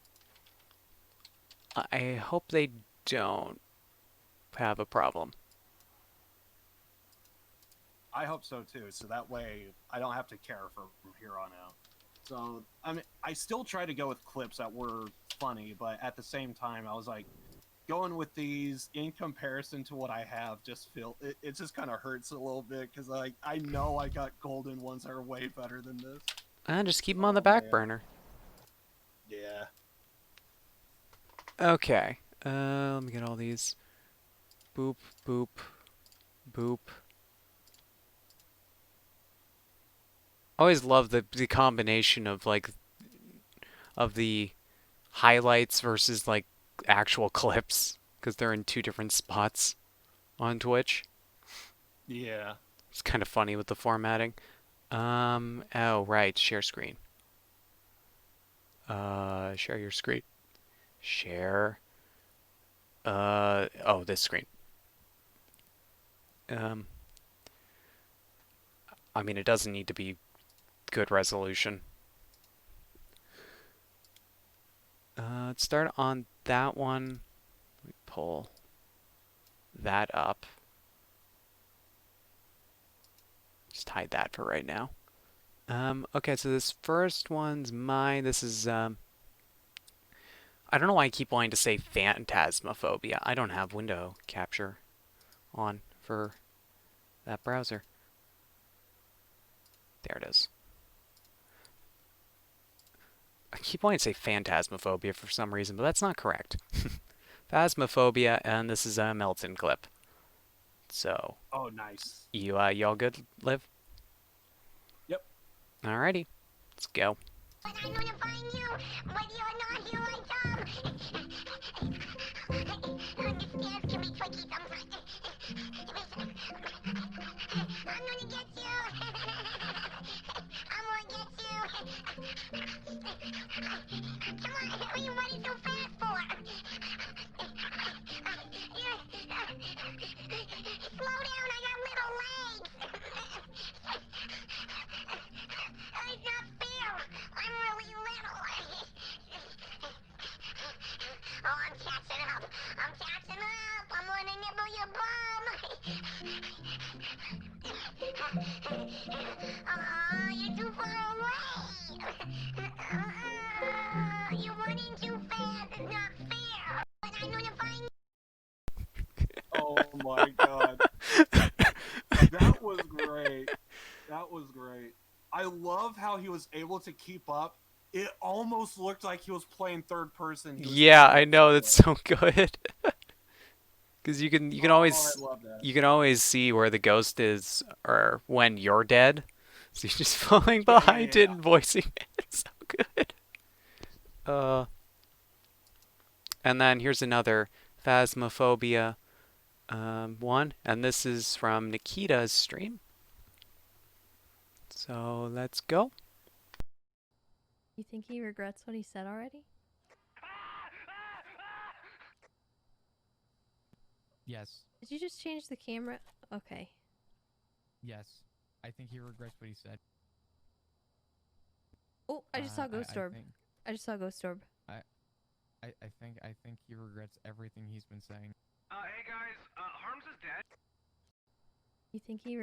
Speaker 1: I hope they don't have a problem.
Speaker 2: I hope so too. So that way I don't have to care from here on out. So I mean, I still try to go with clips that were funny, but at the same time, I was like, going with these in comparison to what I have, it just kind of hurts a little bit because like I know I got golden ones that are way better than this.
Speaker 1: Just keep them on the
Speaker 2: Oh
Speaker 1: back
Speaker 2: man,
Speaker 1: burner.
Speaker 2: yeah.
Speaker 1: Okay. Let me get all these. Boop, boop, boop. Always love the combination of like of the highlights versus like actual clips because they're in two different spots on Twitch.
Speaker 2: Yeah.
Speaker 1: It's kind of funny with the formatting. Oh right, share screen. Share your screen. Share. Oh, this screen. Um, I mean, it doesn't need to be good resolution. Let's start on that one. Let me pull that up. Just hide that for right now. Okay, so this first one's mine. This is, I don't know why I keep wanting to say Phantasmophobia. I don't have window capture on for that browser. There it is. I keep wanting to say Phantasmophobia for some reason, but that's not correct. Phasmophobia, and this is a Melton clip. So,
Speaker 2: Oh, nice.
Speaker 1: you all good, Liv?
Speaker 2: Yep.
Speaker 1: Alrighty, let's go.
Speaker 4: But I'm gonna find you, but you're not here I come. The stairs can be tricky sometimes. I'm gonna get you. I'm gonna get you. Come on, what are you running so fast for? Slow down, I got little legs. It's not fair. I'm really little. Oh, I'm catching up. I'm catching up. I'm gonna nibble your bum. Oh, you're too far away. You're running too fast. It's not fair. But I'm gonna find.
Speaker 2: Oh my god. That was great. That was great. I love how he was able to keep up. It almost looked like he was playing third person. He was
Speaker 1: Yeah,
Speaker 2: keeping
Speaker 1: I
Speaker 2: up
Speaker 1: know
Speaker 2: so
Speaker 1: that's
Speaker 2: well.
Speaker 1: so good. Because you can
Speaker 2: Oh, I
Speaker 1: always
Speaker 2: love that.
Speaker 1: you can always see where the ghost is or when you're dead. So you're just falling
Speaker 2: Yeah, yeah,
Speaker 1: behind
Speaker 2: yeah,
Speaker 1: it
Speaker 2: yeah.
Speaker 1: and voicing it. It's so good. Uh, and then here's another Phasmophobia one, and this is from Nikita's stream. So let's go.
Speaker 5: You think he regrets what he said already?
Speaker 3: yes,
Speaker 5: Did you just change the camera? Okay.
Speaker 3: yes. I think he regrets what he said.
Speaker 5: Oh, I just saw Ghost Orb.
Speaker 3: think
Speaker 5: I just saw Ghost Orb.
Speaker 3: I think he regrets everything he's been saying.
Speaker 6: Hey guys, Harms is dead.
Speaker 5: You think he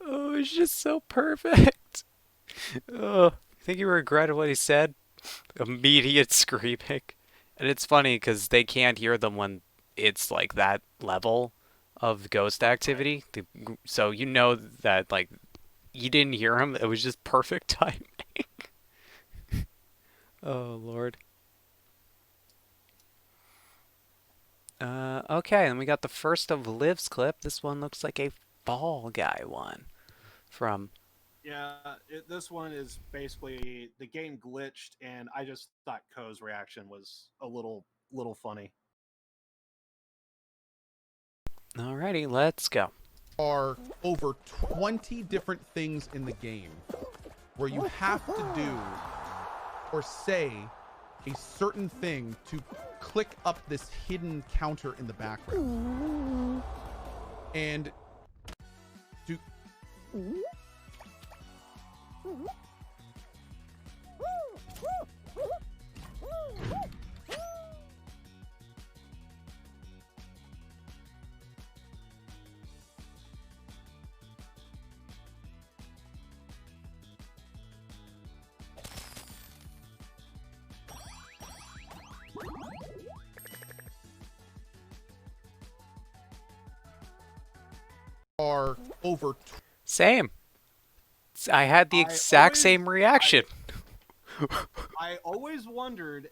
Speaker 1: Oh, it's just so perfect. Oh, I think he regretted what he said. Immediate screaming. And it's funny because they can't hear them when it's like that level of ghost activity. So you know that like you didn't hear him. It was just perfect timing. Oh Lord. Okay, and we got the first of Liv's clip. This one looks like a Fall Guy one from.
Speaker 2: Yeah, this one is basically the game glitched, and I just thought Ko's reaction was a little funny.
Speaker 1: Alrighty, let's go.
Speaker 7: are over 20 different things in the game where you have to do or say a certain thing to click up this hidden counter in the background. And do are over
Speaker 1: Same. I had the
Speaker 2: I
Speaker 1: exact
Speaker 2: always-
Speaker 1: same reaction.
Speaker 2: I always wondered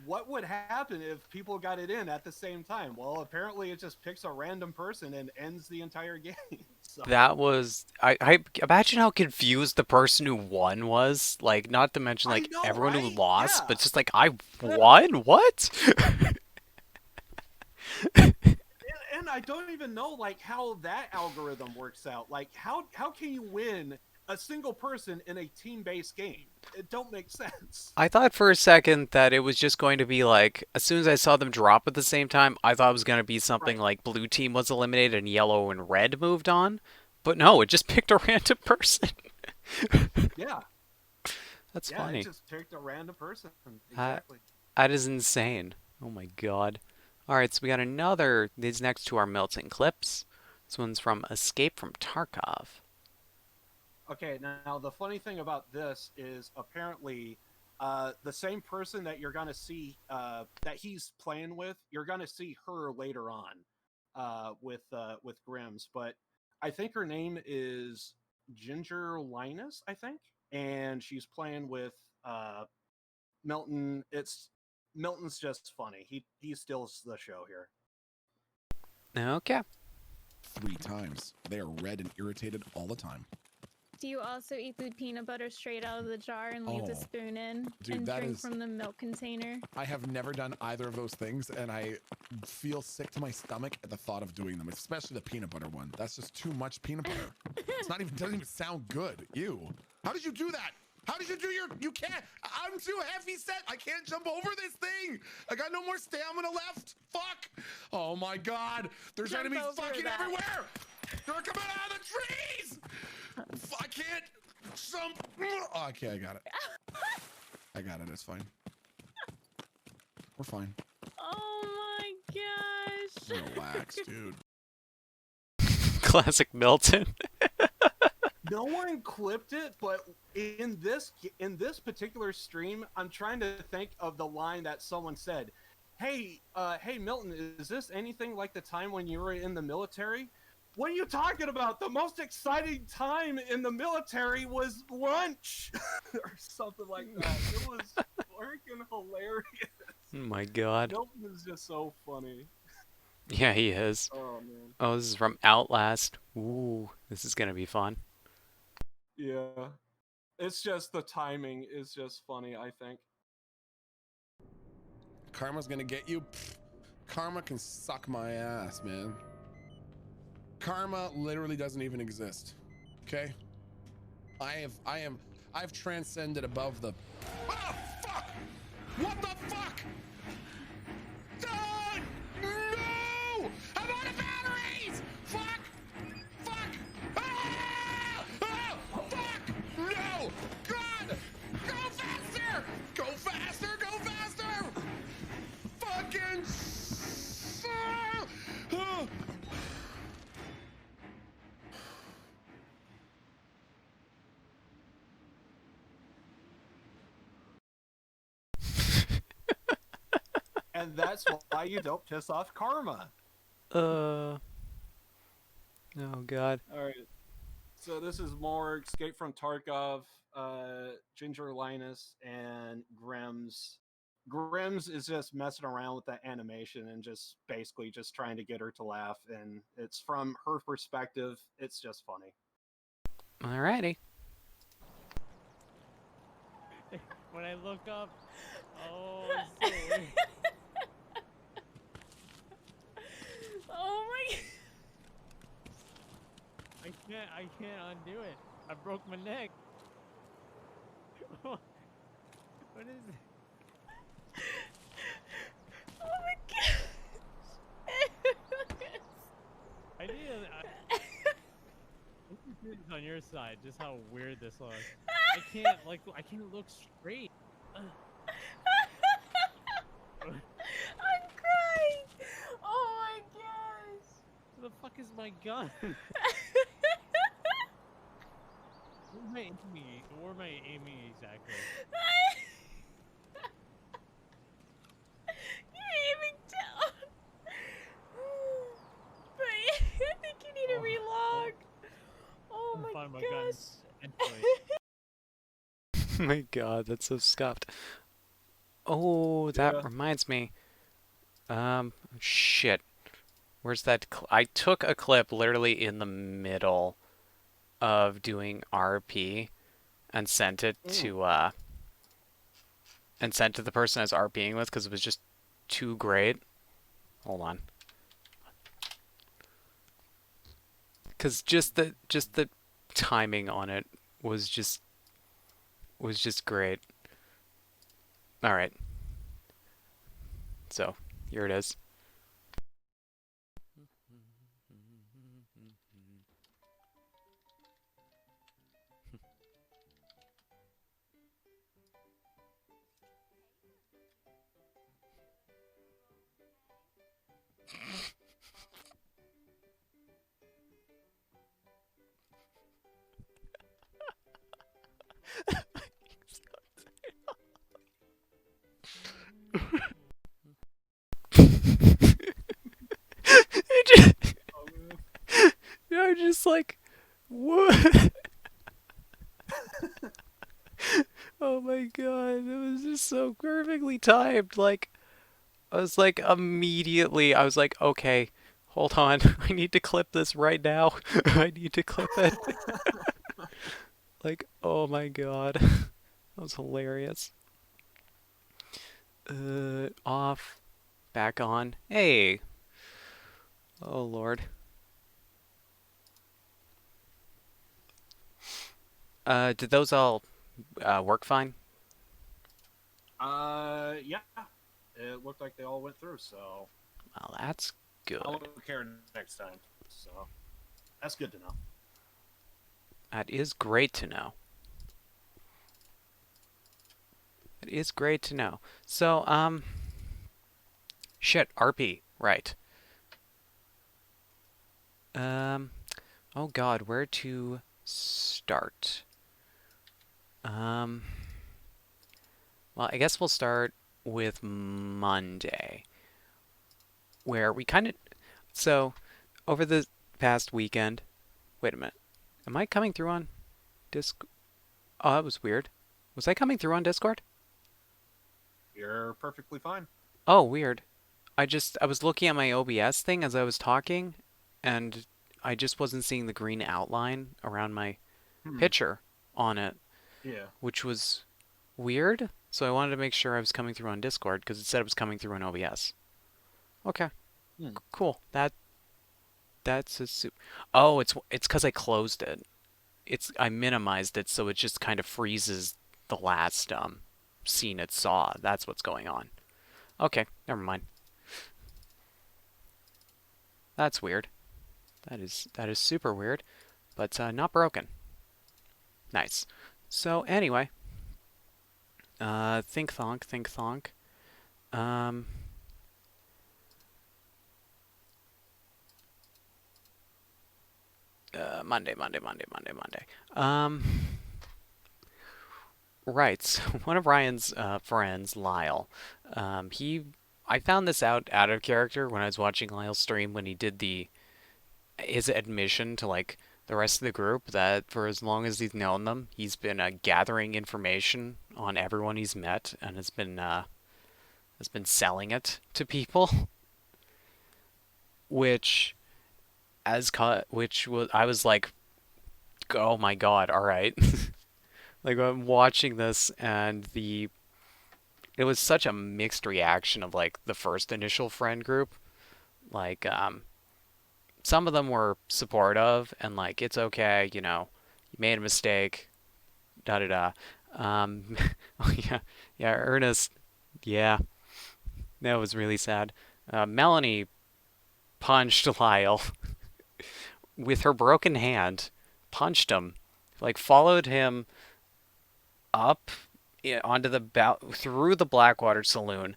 Speaker 2: what would happen if people got it in at the same time. Well, apparently it just picks a random person and ends the entire game. So,
Speaker 1: That was I imagine how confused the person who won was. Like, not to mention
Speaker 2: I
Speaker 1: like
Speaker 2: know,
Speaker 1: everyone who
Speaker 2: right?
Speaker 1: lost,
Speaker 2: Yeah.
Speaker 1: but just like I won? What?
Speaker 2: and I don't even know like how that algorithm works out. Like how can you win a single person in a team-based game? It don't make sense.
Speaker 1: I thought for a second that it was just going to be like, as soon as I saw them drop at the same time, I thought it was going to be something
Speaker 2: Right.
Speaker 1: like blue team was eliminated and yellow and red moved on. But no, it just picked a random person.
Speaker 2: Yeah.
Speaker 1: That's
Speaker 2: Yeah,
Speaker 1: funny.
Speaker 2: it just picked a random person. Exactly.
Speaker 1: That is insane. Oh my god. Alright, so we got another, these next two are Milton clips. This one's from Escape from Tarkov.
Speaker 2: Okay, now the funny thing about this is apparently the same person that you're gonna see that he's playing with, you're gonna see her later on with Grims, but I think her name is Ginger Linus, I think, and she's playing with Milton. Milton's just funny. He steals the show here.
Speaker 1: Okay.
Speaker 8: 3 times. They are red and irritated all the time.
Speaker 9: Do you also eat the peanut butter straight out of the jar and leave the
Speaker 8: Oh,
Speaker 9: spoon in
Speaker 8: dude,
Speaker 9: and
Speaker 8: that
Speaker 9: drink
Speaker 8: is-
Speaker 9: from the milk container?
Speaker 8: I have never done either of those things, and I feel sick to my stomach at the thought of doing them, especially the peanut butter one. That's just too much peanut butter. It's not even doesn't even sound good. Ew. How did you do that? How did you do you can't, I'm too heavy set. I can't jump over this thing. I got no more stamina left. Fuck. Oh my God. There's
Speaker 9: Jump
Speaker 8: enemies
Speaker 9: over
Speaker 8: fucking
Speaker 9: that.
Speaker 8: everywhere. They're coming out of the trees. I can't jump. Oh, okay, I got it. I got it. It's fine. We're fine.
Speaker 9: Oh my gosh.
Speaker 8: Relax, dude.
Speaker 1: Classic Milton.
Speaker 2: No one clipped it, but in this particular stream, I'm trying to think of the line that someone said. Hey, Milton, is this anything like the time when you were in the military? What are you talking about? The most exciting time in the military was lunch, or something like that. It was freaking hilarious.
Speaker 1: Oh my god.
Speaker 2: Milton is just so funny.
Speaker 1: Yeah, he is.
Speaker 2: Oh man.
Speaker 1: Oh, this is from Outlast. Ooh, this is gonna be fun.
Speaker 2: Yeah. It's just the timing is just funny, I think.
Speaker 8: Karma's gonna get you. Pfft. Karma can suck my ass, man. Karma literally doesn't even exist. Okay? I've transcended above the. Oh fuck! What the fuck? Ah, no! I'm out of batteries! Fuck! Fuck! Ah! Ah! Fuck! No! God! Go faster! Go faster! Go faster! Fucking. Ah!
Speaker 2: And that's why you don't piss off Karma.
Speaker 1: Oh god.
Speaker 2: Alright. So this is more Escape from Tarkov, Ginger Linus, and Grims. Grims is just messing around with that animation and just basically just trying to get her to laugh, and it's from her perspective. It's just funny.
Speaker 1: Alrighty.
Speaker 10: When I look up, oh, so weird.
Speaker 9: Oh my
Speaker 10: I can't undo it. I broke my neck. What is it?
Speaker 5: Oh my god.
Speaker 10: I need to. It's on your side, just how weird this looks. I can't look straight.
Speaker 5: I'm crying. Oh my gosh.
Speaker 10: Where the fuck is my gun? Where am I aiming exactly?
Speaker 5: You're aiming down. But I think you need to relog. Oh my
Speaker 10: Find my
Speaker 5: gosh.
Speaker 10: gun eventually.
Speaker 1: My god, that's so scuffed. Oh, that
Speaker 2: Yeah.
Speaker 1: reminds me. Shit. Where's that? I took a clip literally in the middle of doing RP and sent it to the person I was RPing with because it was just too great. Hold on. Because just the timing on it was just great. All right. So, here it is. I'm just like, what? Oh my god, it was just so perfectly timed. Like, I was like, immediately, I was like, okay, hold on, I need to clip this right now. I need to clip it. Like, oh my god, that was hilarious. Off, back on. Hey. Oh lord. Did those all work fine?
Speaker 2: Yeah. It looked like they all went through, so
Speaker 1: Well, that's good.
Speaker 2: I won't care next time. So that's good to know.
Speaker 1: That is great to know. It is great to know. So, shit, RP, right. Oh god, where to start? Well, I guess we'll start with Monday, where we kind of, so, over the past weekend, wait a minute, am I coming through on Discord? Oh, that was weird. Was I coming through on Discord?
Speaker 2: You're perfectly fine.
Speaker 1: Oh, weird. I was looking at my OBS thing as I was talking, and I just wasn't seeing the green outline around my picture on it,
Speaker 2: Yeah.
Speaker 1: which was weird. So I wanted to make sure I was coming through on Discord because it said it was coming through on OBS. Okay, cool. That's a Oh, it's because I closed it. I minimized it so it just kind of freezes the last scene it saw. That's what's going on. Okay, never mind. That's weird. That is super weird, but not broken. Nice. So anyway, think thonk. Monday. Right. So one of Ryan's friends, Lyle, I found this out of character when I was watching Lyle's stream when he did his admission to like the rest of the group that for as long as he's known them, he's been gathering information on everyone he's met and has been selling it to people, which I was like, oh my god, all right. Like I'm watching this and it was such a mixed reaction of like the first initial friend group. Like some of them were supportive and like, it's okay, you know, you made a mistake, da da da. Oh yeah, yeah, Ernest, yeah, that was really sad. Melanie punched Lyle with her broken hand, punched him, like followed him up onto the through the Blackwater Saloon,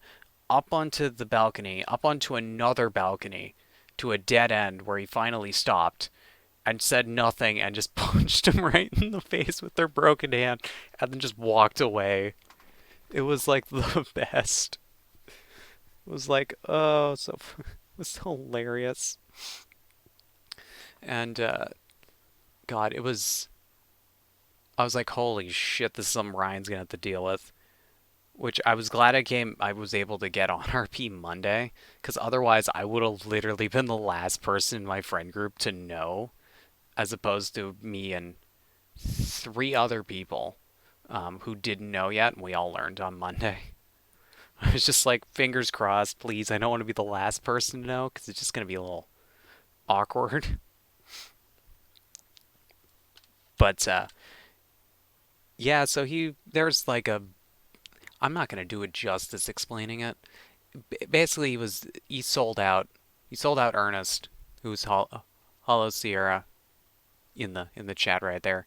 Speaker 1: up onto the balcony, up onto another balcony, to a dead end where he finally stopped and said nothing and just punched him right in the face with their broken hand and then just walked away. It was like the best. It was like, oh, so it was so hilarious. And God, it was. I was like, holy shit, this is something Ryan's gonna have to deal with. Which I was glad I was able to get on RP Monday, because otherwise I would have literally been the last person in my friend group to know, as opposed to me and 3 other people who didn't know yet, and we all learned on Monday. I was just like, fingers crossed, please. I don't want to be the last person to know, because it's just going to be a little awkward. But, yeah, so there's like I'm not going to do it justice explaining it. Basically, he sold out Ernest, who's Hollow Sierra in the chat right there.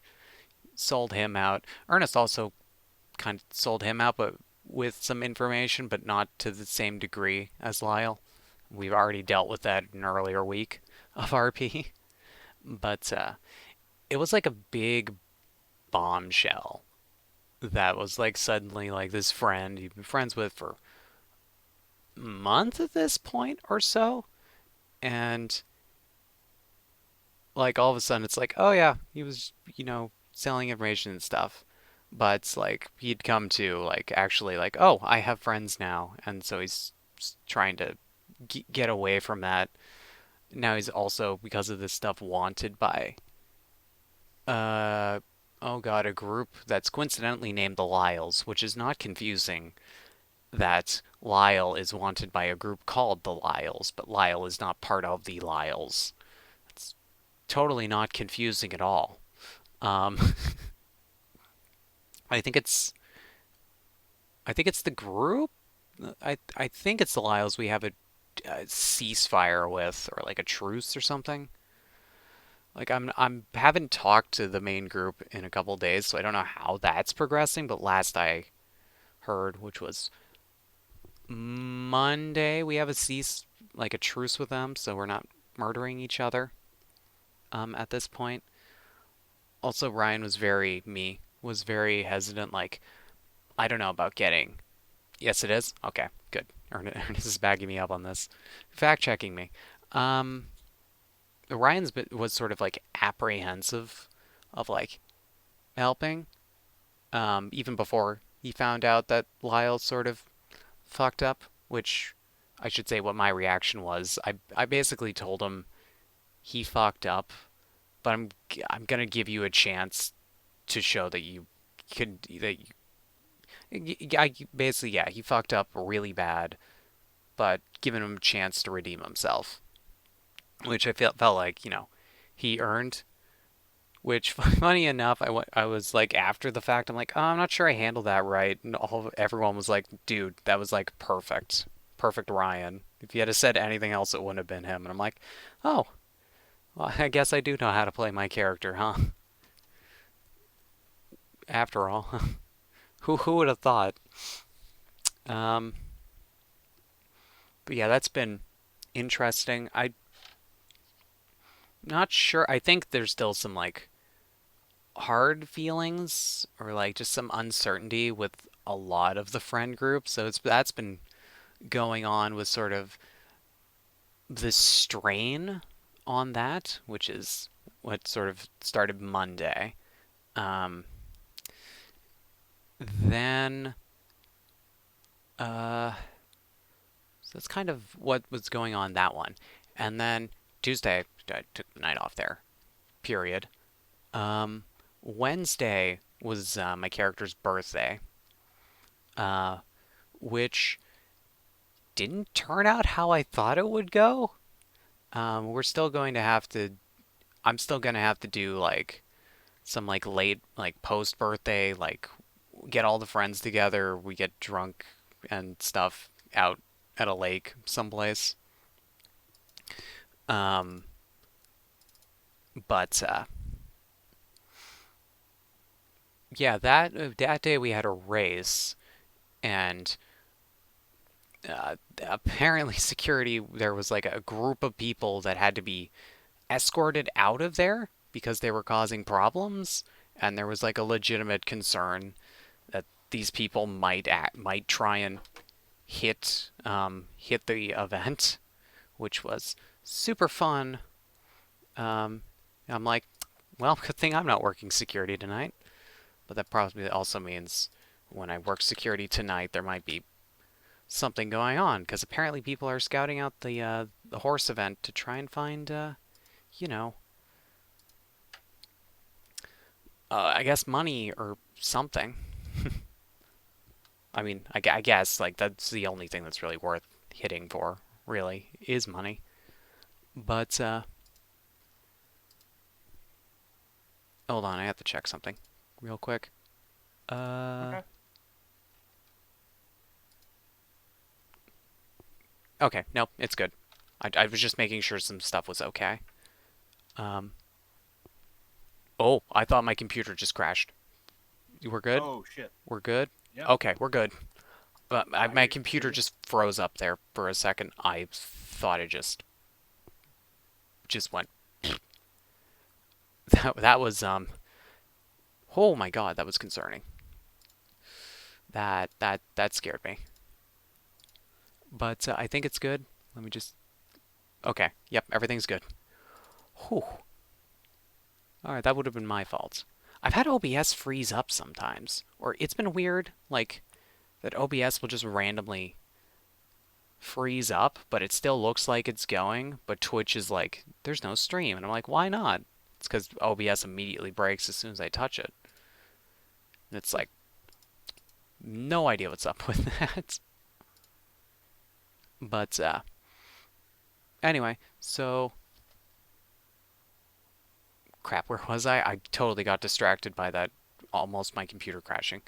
Speaker 1: Sold him out. Ernest also kind of sold him out, but with some information, but not to the same degree as Lyle. We've already dealt with that in an earlier week of RP. But it was like a big bombshell that was like suddenly like this friend you've been friends with for a month at this point or so, and like all of a sudden it's like, oh yeah, he was, selling information and stuff. But like he'd come to like actually like, oh, I have friends now, and so he's trying to get away from that. Now he's also, because of this stuff, wanted by oh god, a group that's coincidentally named the Lyles, which is not confusing that Lyle is wanted by a group called the Lyles, but Lyle is not part of the Lyles. It's totally not confusing at all. I think it's the group. I think it's the Lyles we have a ceasefire with, or like a truce or something. Like I'm haven't talked to the main group in a couple days, so I don't know how that's progressing, but last I heard, which was Monday, we have a truce with them, so we're not murdering each other at this point. Also, Ryan was very hesitant, like, I don't know about getting. Yes, it is? Okay, good. Ernest is backing me up on this. Fact checking me. Ryan's was sort of like apprehensive of like helping, even before he found out that Lyle sort of fucked up, which I should say what my reaction was. I basically told him he fucked up, but I'm gonna give you a chance to show that you could basically, yeah, he fucked up really bad, but giving him a chance to redeem himself, which I felt like, he earned. Which, funny enough, I was like, after the fact, I'm like, oh, I'm not sure I handled that right. And everyone was like, dude, that was like perfect. Perfect Ryan. If you had said anything else, it wouldn't have been him. And I'm like, oh, well, I guess I do know how to play my character, huh? After all, who would have thought? But yeah, that's been interesting. I'm not sure. I think there's still some like hard feelings, or like just some uncertainty with a lot of the friend group. So that's been going on with sort of the strain on that, which is what sort of started Monday. Then so that's kind of what was going on that one. And then Tuesday, I took the night off there. Period. Wednesday was my character's birthday, which didn't turn out how I thought it would go. We're still going to have to. I'm still gonna have to do like some like late like post birthday like get all the friends together. We get drunk and stuff out at a lake someplace. Um, but yeah, that day we had a race, and apparently security there was like a group of people that had to be escorted out of there because they were causing problems, and there was like a legitimate concern that these people might try and hit the event, which was super fun. I'm like, well, good thing I'm not working security tonight. But that probably also means when I work security tonight, there might be something going on because apparently people are scouting out the horse event to try and find, you know, I guess money or something. I mean, I guess like that's the only thing that's really worth hitting for, really, is money. But hold on, I have to check something real quick.
Speaker 2: Okay.
Speaker 1: Okay, nope, it's good. I was just making sure some stuff was okay. Um, oh, I thought my computer just crashed. You were good?
Speaker 2: Oh shit.
Speaker 1: We're good?
Speaker 2: Yeah.
Speaker 1: Okay, we're good. But my
Speaker 2: I
Speaker 1: computer
Speaker 2: hear you.
Speaker 1: just froze up there for a second. I thought it just went. That was oh my God, that was concerning. That scared me. But I think it's good. Let me just. Okay. Yep, everything's good. Whew. All right, that would have been my fault. I've had OBS freeze up sometimes, or it's been weird, like that OBS will just randomly freeze up, but it still looks like it's going, but Twitch is like, there's no stream. And I'm like, why not? It's because OBS immediately breaks as soon as I touch it. And it's like, no idea what's up with that. But anyway, so crap, where was I? I totally got distracted by that, almost my computer crashing.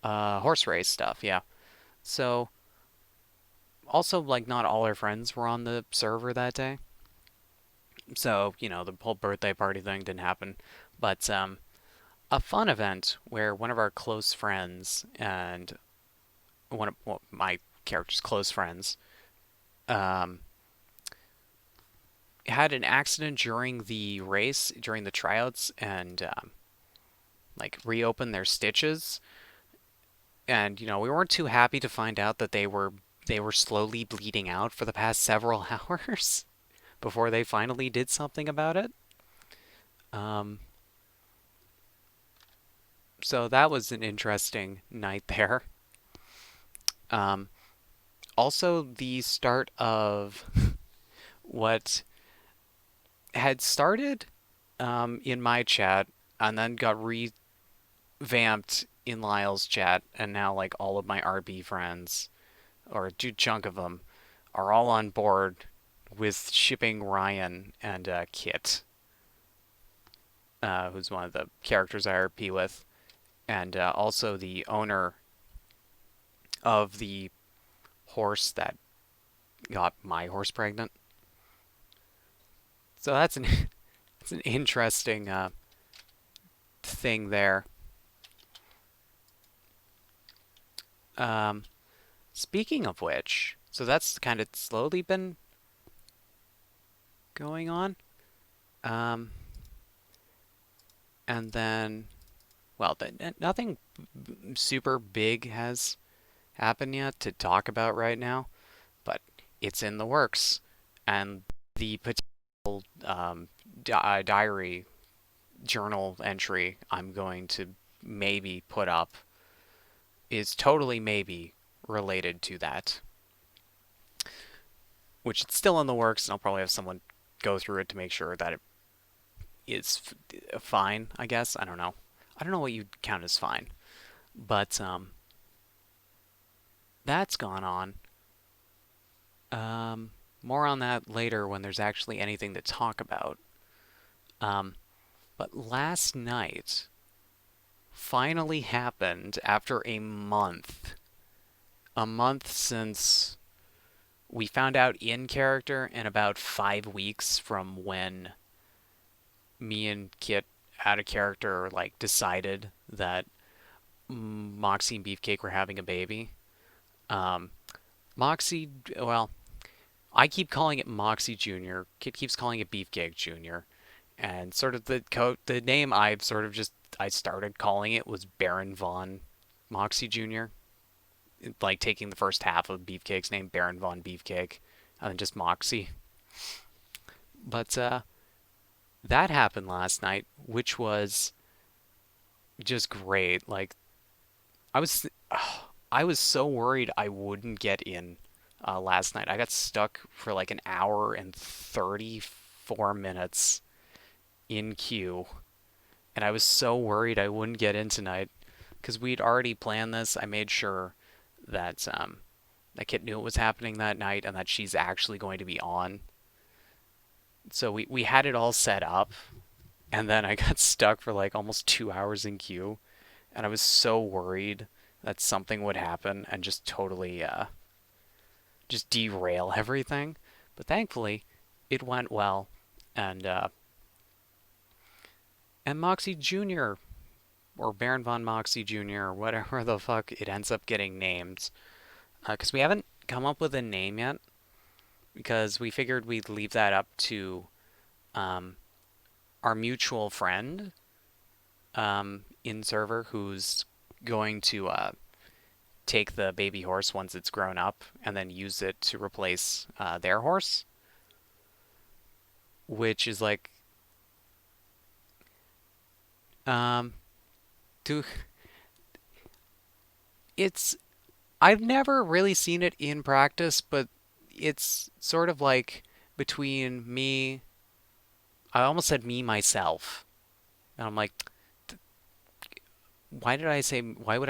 Speaker 1: Horse race stuff, yeah. So also like not all our friends were on the server that day. So, you know, the whole birthday party thing didn't happen. But a fun event where one of our close friends and one of well, my character's close friends um, had an accident during the race, during the tryouts, and like reopened their stitches. And you know, we weren't too happy to find out that they were slowly bleeding out for the past several hours before they finally did something about it. Um, so that was an interesting night there. Um, Also, the start of what had started in my chat and then got revamped in Lyle's chat, and now like all of my RB friends, or a good chunk of them, are all on board with shipping Ryan and Kit, who's one of the characters I RP with, and also the owner of the horse that got my horse pregnant. So that's an it's an interesting thing there. Speaking of which, so that's kind of slowly been going on. And then, well, nothing super big has happened yet to talk about right now, but it's in the works. And the potential diary journal entry I'm going to maybe put up is totally maybe related to that, which it's still in the works, and I'll probably have someone go through it to make sure that it is fine, I guess. I don't know. I don't know what you'd count as fine, but that's gone on. more on that later when there's actually anything to talk about. But last night finally happened after a month. A month since we found out in character, and about 5 weeks from when me and Kit out of character like decided that Moxie and Beefcake were having a baby. Um, Moxie, well, I keep calling it Moxie Jr. Kit keeps calling it Beefcake Jr. And sort of the name I started calling it was Baron Von Moxie Jr. Like taking the first half of Beefcake's name, Baron Von Beefcake, and then just Moxie. But that happened last night, which was just great. Like I was I was so worried I wouldn't get in last night. I got stuck for like an hour and 34 minutes in queue, and I was so worried I wouldn't get in tonight because we'd already planned this. I made sure that that Kit knew it was happening that night and that she's actually going to be on. So we had it all set up, and then I got stuck for like almost 2 hours in queue, and I was so worried that something would happen and just totally just derail everything. But thankfully, it went well, and Moxie Jr. or Baron Von Moxie Jr. or whatever the fuck it ends up getting named, because we haven't come up with a name yet, because we figured we'd leave that up to our mutual friend in server who's going to take the baby horse once it's grown up and then use it to replace their horse, which is like it's I've never really seen it in practice, but it's sort of like between me, I almost said me myself, and I'm like, why would I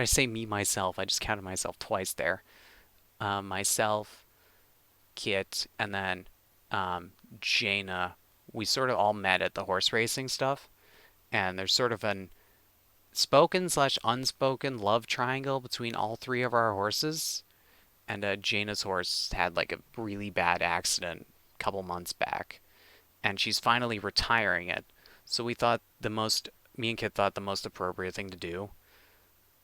Speaker 1: say me myself? I just counted myself twice there. Myself, Kit, and then Jaina. We sort of all met at the horse racing stuff, and there's sort of an spoken/unspoken love triangle between all three of our horses. And Jaina's horse had like a really bad accident a couple months back, and she's finally retiring it. So me and Kit thought the most appropriate thing to do,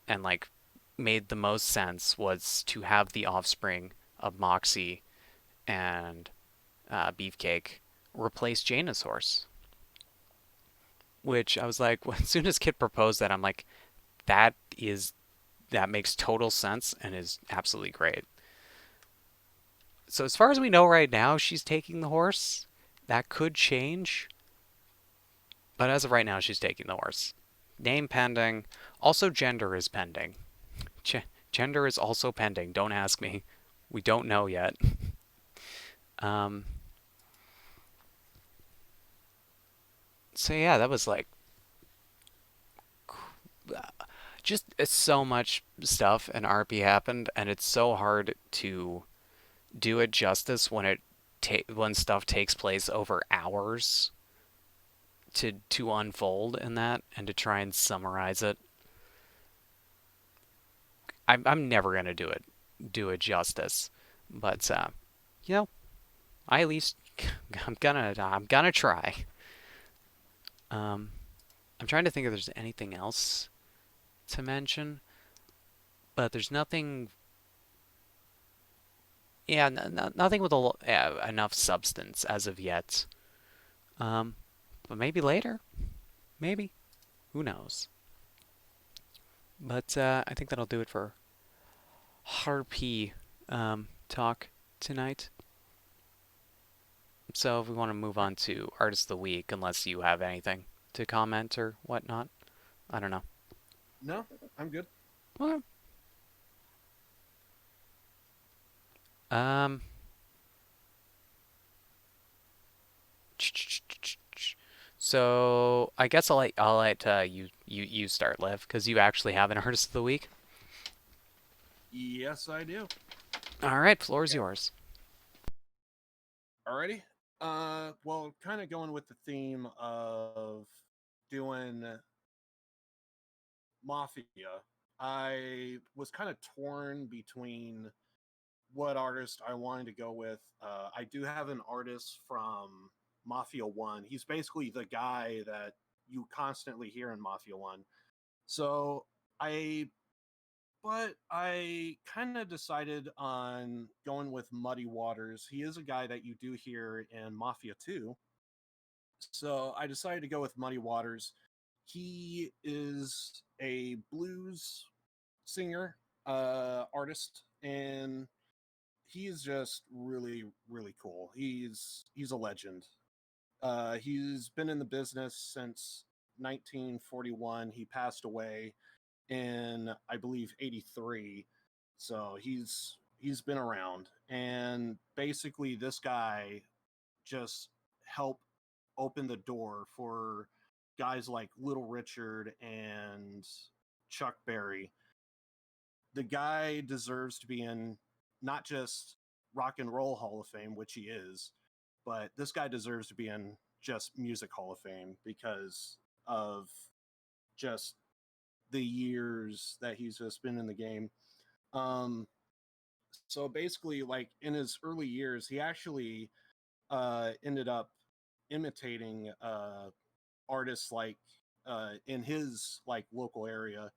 Speaker 1: and like made the most sense, was to have the offspring of Moxie and Beefcake replace Jaina's horse. Which I was like, as soon as Kit proposed that, I'm like, that makes total sense and is absolutely great. So as far as we know right now, she's taking the horse. That could change. But as of right now, she's taking the horse. Name pending. Also, gender is pending. Gender is also pending. Don't ask me. We don't know yet. So yeah, that was like just so much stuff and RP happened, and it's so hard to do it justice when when stuff takes place over hours to unfold in that, and to try and summarize it. I'm never gonna do it justice, but you know, I at least I'm gonna try. I'm trying to think if there's anything else to mention, but there's nothing. Yeah, nothing with enough substance as of yet. But maybe later. Maybe. Who knows? But I think that'll do it for Harpy talk tonight. So if we want to move on to Artist of the Week, unless you have anything to comment or whatnot. I don't know.
Speaker 2: No, I'm good.
Speaker 1: Okay. So I guess I'll let you start, Liv, because you actually have an Artist of the Week.
Speaker 2: Yes, I do.
Speaker 1: All right, floor is yours.
Speaker 2: Alrighty. Well, kind of going with the theme of doing Mafia, I was kind of torn between what artist I wanted to go with. I do have an artist from Mafia 1. He's basically the guy that you constantly hear in Mafia 1. So I kind of decided on going with Muddy Waters. He is a guy that you do hear in Mafia 2. So I decided to go with Muddy Waters. He is a blues singer, artist, and he is just really, really cool. He's a legend. He's been in the business since 1941. He passed away in, I believe, 83. So he's been around, and basically this guy just helped open the door for guys like Little Richard and Chuck Berry. The guy deserves to be in not just Rock and Roll Hall of Fame, which he is, but this guy deserves to be in just Music Hall of Fame because of just the years that he's just been in the game. So basically, like in his early years, he actually ended up imitating artists like in his like local area,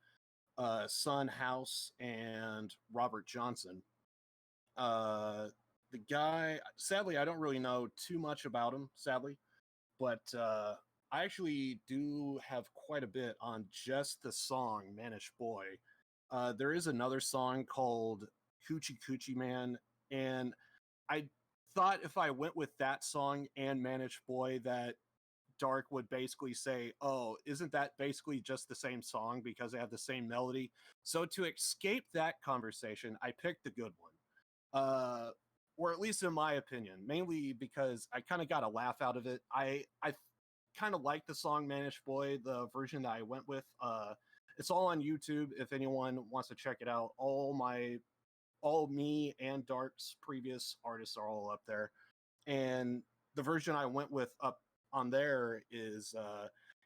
Speaker 2: Son House and Robert Johnson. The guy, sadly, I don't really know too much about him, sadly, but I actually do have quite a bit on just the song Manish Boy. There is another song called Coochie Coochie Man, and I thought if I went with that song and Manish Boy that Dark would basically say, oh, isn't that basically just the same song because they have the same melody? So to escape that conversation, I picked the good one. Or at least in my opinion, mainly because I kind of got a laugh out of it. I kind of like the song Manish Boy, the version that I went with. It's all on YouTube if anyone wants to check it out. All me and Dark's previous artists are all up there. And the version I went with up on there is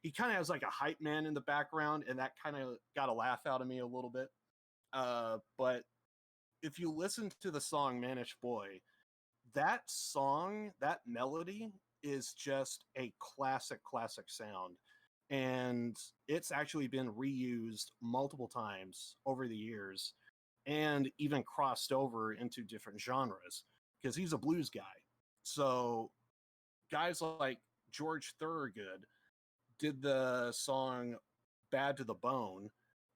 Speaker 2: he kind of has like a hype man in the background, and that kind of got a laugh out of me a little bit. But if you listen to the song Manish Boy, that song, that melody is just a classic sound. And it's actually been reused multiple times over the years and even crossed over into different genres because he's a blues guy. So guys like George Thorogood did the song Bad to the Bone,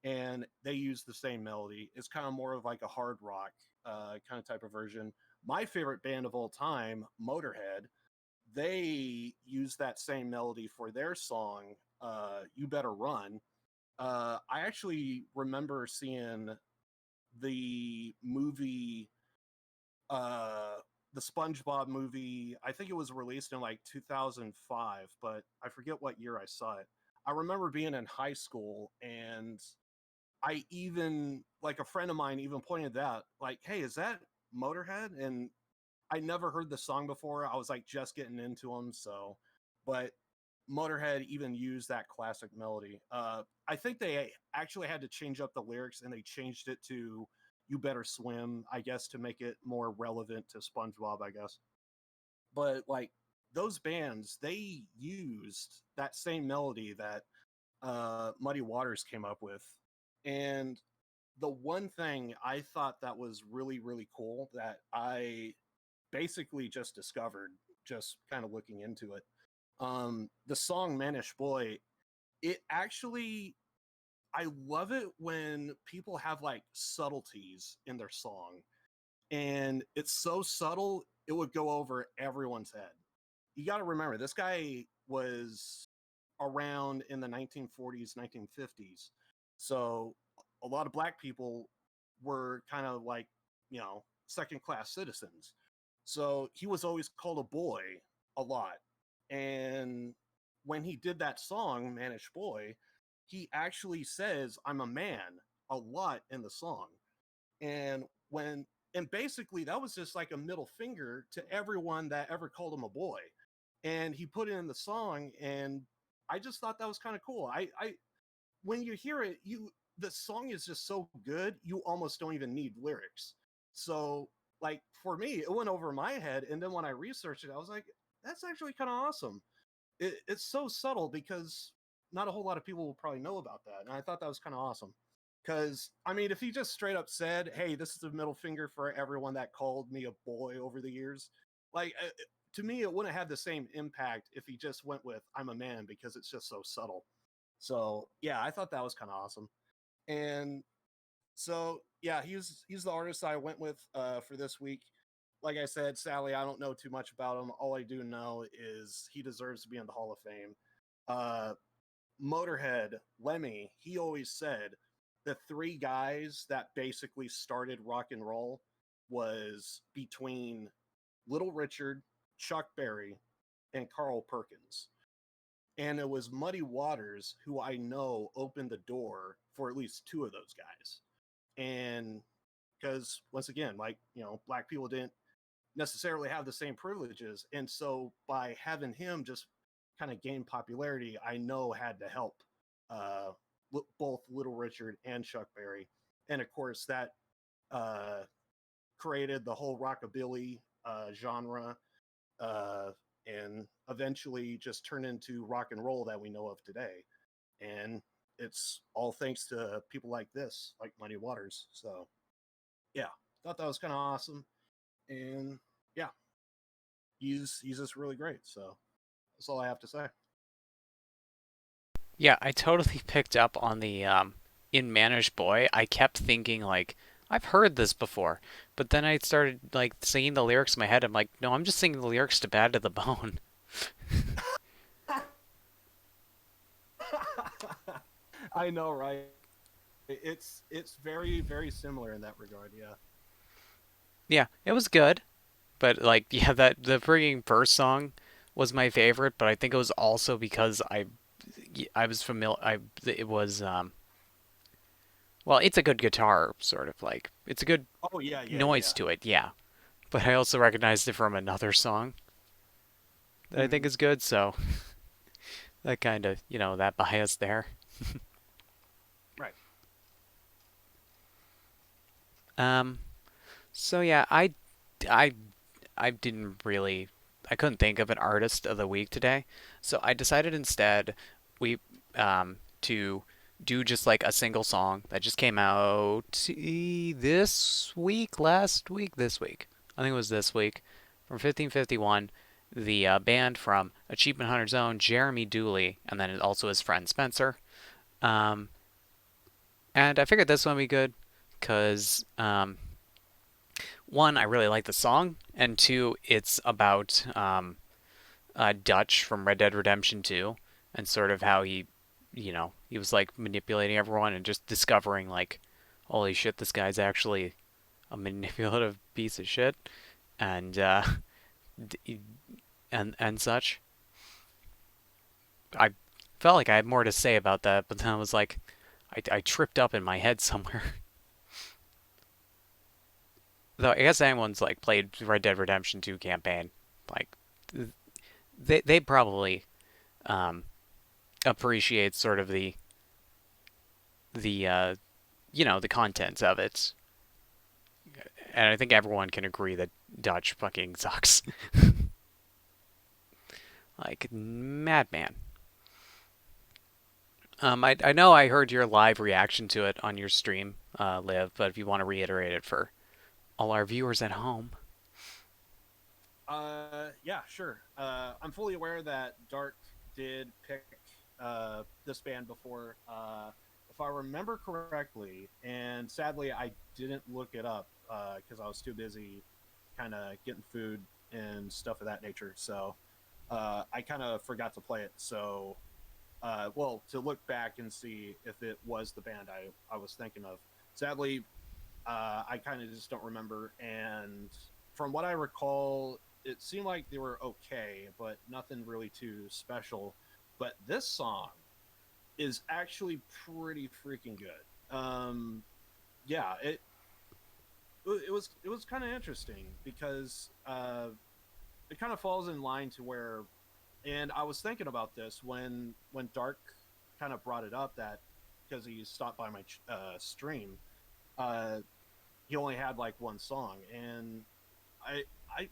Speaker 2: and they use the same melody. It's kind of more of like a hard rock kind of type of version. My favorite band of all time, Motorhead, they use that same melody for their song, You Better Run. I actually remember seeing the movie, the SpongeBob movie. I think it was released in like 2005, but I forget what year I saw it. I remember being in high school, and I even, like, a friend of mine even pointed that, like, hey, is that Motorhead? And I never heard the song before. I was like just getting into them, so, but Motorhead even used that classic melody. I think they actually had to change up the lyrics, and they changed it to "You Better Swim," I guess, to make it more relevant to SpongeBob, I guess. But like those bands, they used that same melody that Muddy Waters came up with, and the one thing I thought that was really, really cool that I basically just discovered, just kind of looking into it. The song Manish Boy, it actually, I love it when people have like subtleties in their song, and it's so subtle, it would go over everyone's head. You got to remember, this guy was around in the 1940s, 1950s. So a lot of black people were kind of like, second class citizens. So he was always called a boy a lot. And when he did that song, Manish Boy, he actually says, I'm a man, a lot in the song. And when and basically that was just like a middle finger to everyone that ever called him a boy. And he put it in the song, and I just thought that was kind of cool. I when you hear it, the song is just so good, you almost don't even need lyrics. So, like for me, it went over my head, and then when I researched it, I was like, that's actually kind of awesome. It's so subtle because not a whole lot of people will probably know about that, and I thought that was kind of awesome. Because I mean, if he just straight up said, "Hey, this is a middle finger for everyone that called me a boy over the years," like to me, it wouldn't have the same impact if he just went with "I'm a man," because it's just so subtle. So yeah, I thought that was kind of awesome. And so yeah, he's the artist I went with for this week. Like I said, Sally, I don't know too much about him. All I do know is he deserves to be in the Hall of Fame. Uh, Motorhead, Lemmy, he always said the three guys that basically started rock and roll was between Little Richard, Chuck Berry, and Carl Perkins. And it was Muddy Waters who I know opened the door for at least two of those guys. And because once again, like, black people didn't necessarily have the same privileges. And so by having him just kind of gain popularity, I know had to help uh, both Little Richard and Chuck Berry. And of course, that uh, created the whole rockabilly genre, uh, and eventually just turned into rock and roll that we know of today. And it's all thanks to people like this, like Muddy Waters. So, yeah, thought that was kind of awesome. And yeah, he's just really great. So that's all I have to say.
Speaker 1: Yeah, I totally picked up on the in Manish Boy. I kept thinking like I've heard this before, but then I started like singing the lyrics in my head. I'm like, no, I'm just singing the lyrics to Bad to the Bone.
Speaker 2: I know, right? It's very very similar in that regard. Yeah.
Speaker 1: Yeah, it was good, but like yeah, that the freaking first song was my favorite, but I think it was also because I was familiar. It was well, it's a good guitar sort of like it's a good
Speaker 2: Oh yeah, yeah,
Speaker 1: noise
Speaker 2: yeah.
Speaker 1: to it, yeah. But I also recognized it from another song that I think
Speaker 2: Mhm.
Speaker 1: is good, so that kind of, that bias there.
Speaker 2: Right.
Speaker 1: Um, so yeah, I I didn't really I couldn't think of an artist of the week today, so I decided instead we to do just like a single song that just came out this week, last week, this week. I think it was this week from 1551, the band from Achievement Hunter's own Jeremy Dooley, and then also his friend Spencer. Um, and I figured this one would be good because one, I really like the song, and two, it's about Dutch from Red Dead Redemption 2, and sort of how he was like manipulating everyone and just discovering like, holy shit, this guy's actually a manipulative piece of shit, and and such. I felt like I had more to say about that, but then I was like, I tripped up in my head somewhere. Though I guess anyone's like played Red Dead Redemption 2 campaign, like they probably um, appreciate sort of the the contents of it, and I think everyone can agree that Dutch fucking sucks, like madman. I know I heard your live reaction to it on your stream, Liv, but if you want to reiterate it for all our viewers at home.
Speaker 2: Yeah, sure. I'm fully aware that Dark did pick this band before. If I remember correctly, and sadly I didn't look it up because I was too busy kind of getting food and stuff of that nature. So I kind of forgot to play it. So, well, to look back and see if it was the band I was thinking of. Sadly, I kind of just don't remember. And from what I recall, it seemed like they were okay, but nothing really too special. But this song is actually pretty freaking good. Yeah, it was kind of interesting because it kind of falls in line to where, and I was thinking about this when Dark kind of brought it up that because he stopped by my stream, uh, he only had like one song, and I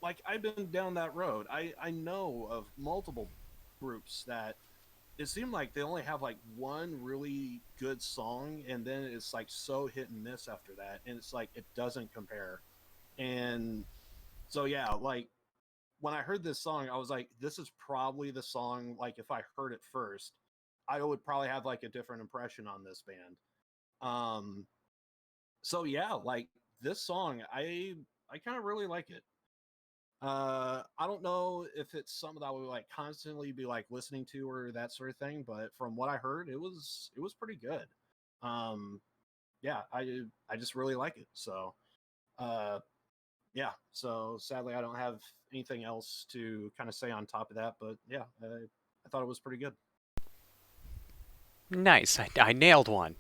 Speaker 2: like I've been down that road. I know of multiple groups that it seemed like they only have like one really good song, and then it's like so hit and miss after that, and it's like it doesn't compare. And so yeah, like when I heard this song, I was like, this is probably the song. Like if I heard it first, I would probably have like a different impression on this band. Um, so yeah, like this song, I kind of really like it. I don't know if it's something that I would like constantly be like listening to or that sort of thing, but from what I heard, it was pretty good. Um, yeah, I just really like it. So uh, yeah, so sadly I don't have anything else to kind of say on top of that, but yeah, I thought it was pretty good.
Speaker 1: Nice. I nailed one.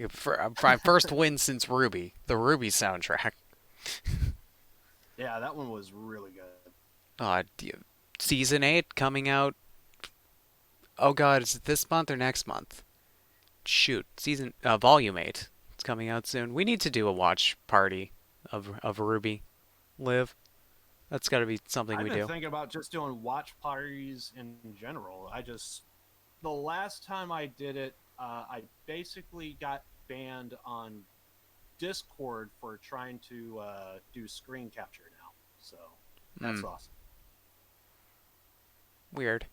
Speaker 1: For my first win since Ruby, the Ruby soundtrack.
Speaker 2: Yeah, that one was really good.
Speaker 1: Season 8 coming out. Oh god, is it this month or next month? Shoot, Volume 8. It's coming out soon. We need to do a watch party of Ruby Live. That's got to be something
Speaker 2: I've
Speaker 1: we
Speaker 2: been
Speaker 1: do.
Speaker 2: thinking about just doing watch parties in general. The last time I did it, I basically got banned on Discord for trying to do screen capture now. So that's
Speaker 1: Hmm.
Speaker 2: awesome.
Speaker 1: Weird.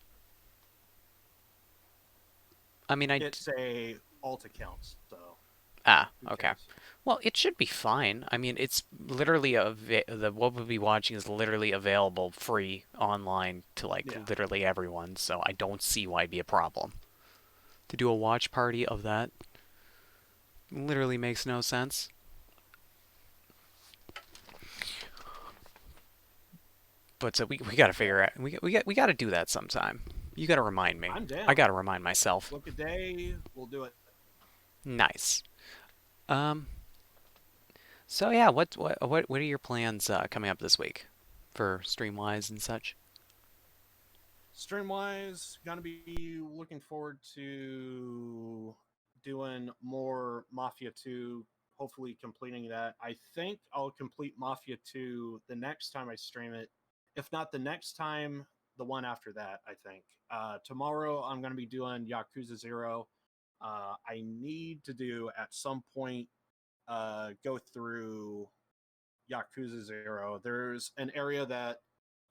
Speaker 1: I mean,
Speaker 2: It's a alt account, so who
Speaker 1: okay.
Speaker 2: cares?
Speaker 1: Well, it should be fine. I mean, it's literally what we'll be watching is literally available free online to like
Speaker 2: Yeah.
Speaker 1: literally everyone, so I don't see why it'd be a problem. To do a watch party of that literally makes no sense. But so we got to figure out we got to do that sometime. You got to remind me.
Speaker 2: I'm down.
Speaker 1: I got to remind myself.
Speaker 2: Book a day, we'll do it.
Speaker 1: Nice. Um. So yeah, what are your plans coming up this week for Streamwise and such?
Speaker 2: Streamwise, gonna be looking forward to doing more Mafia 2, hopefully completing that. I think I'll complete Mafia 2 the next time I stream it. If not the next time, the one after that, I think. Tomorrow I'm gonna be doing Yakuza 0. I need to do at some point go through Yakuza 0. There's an area that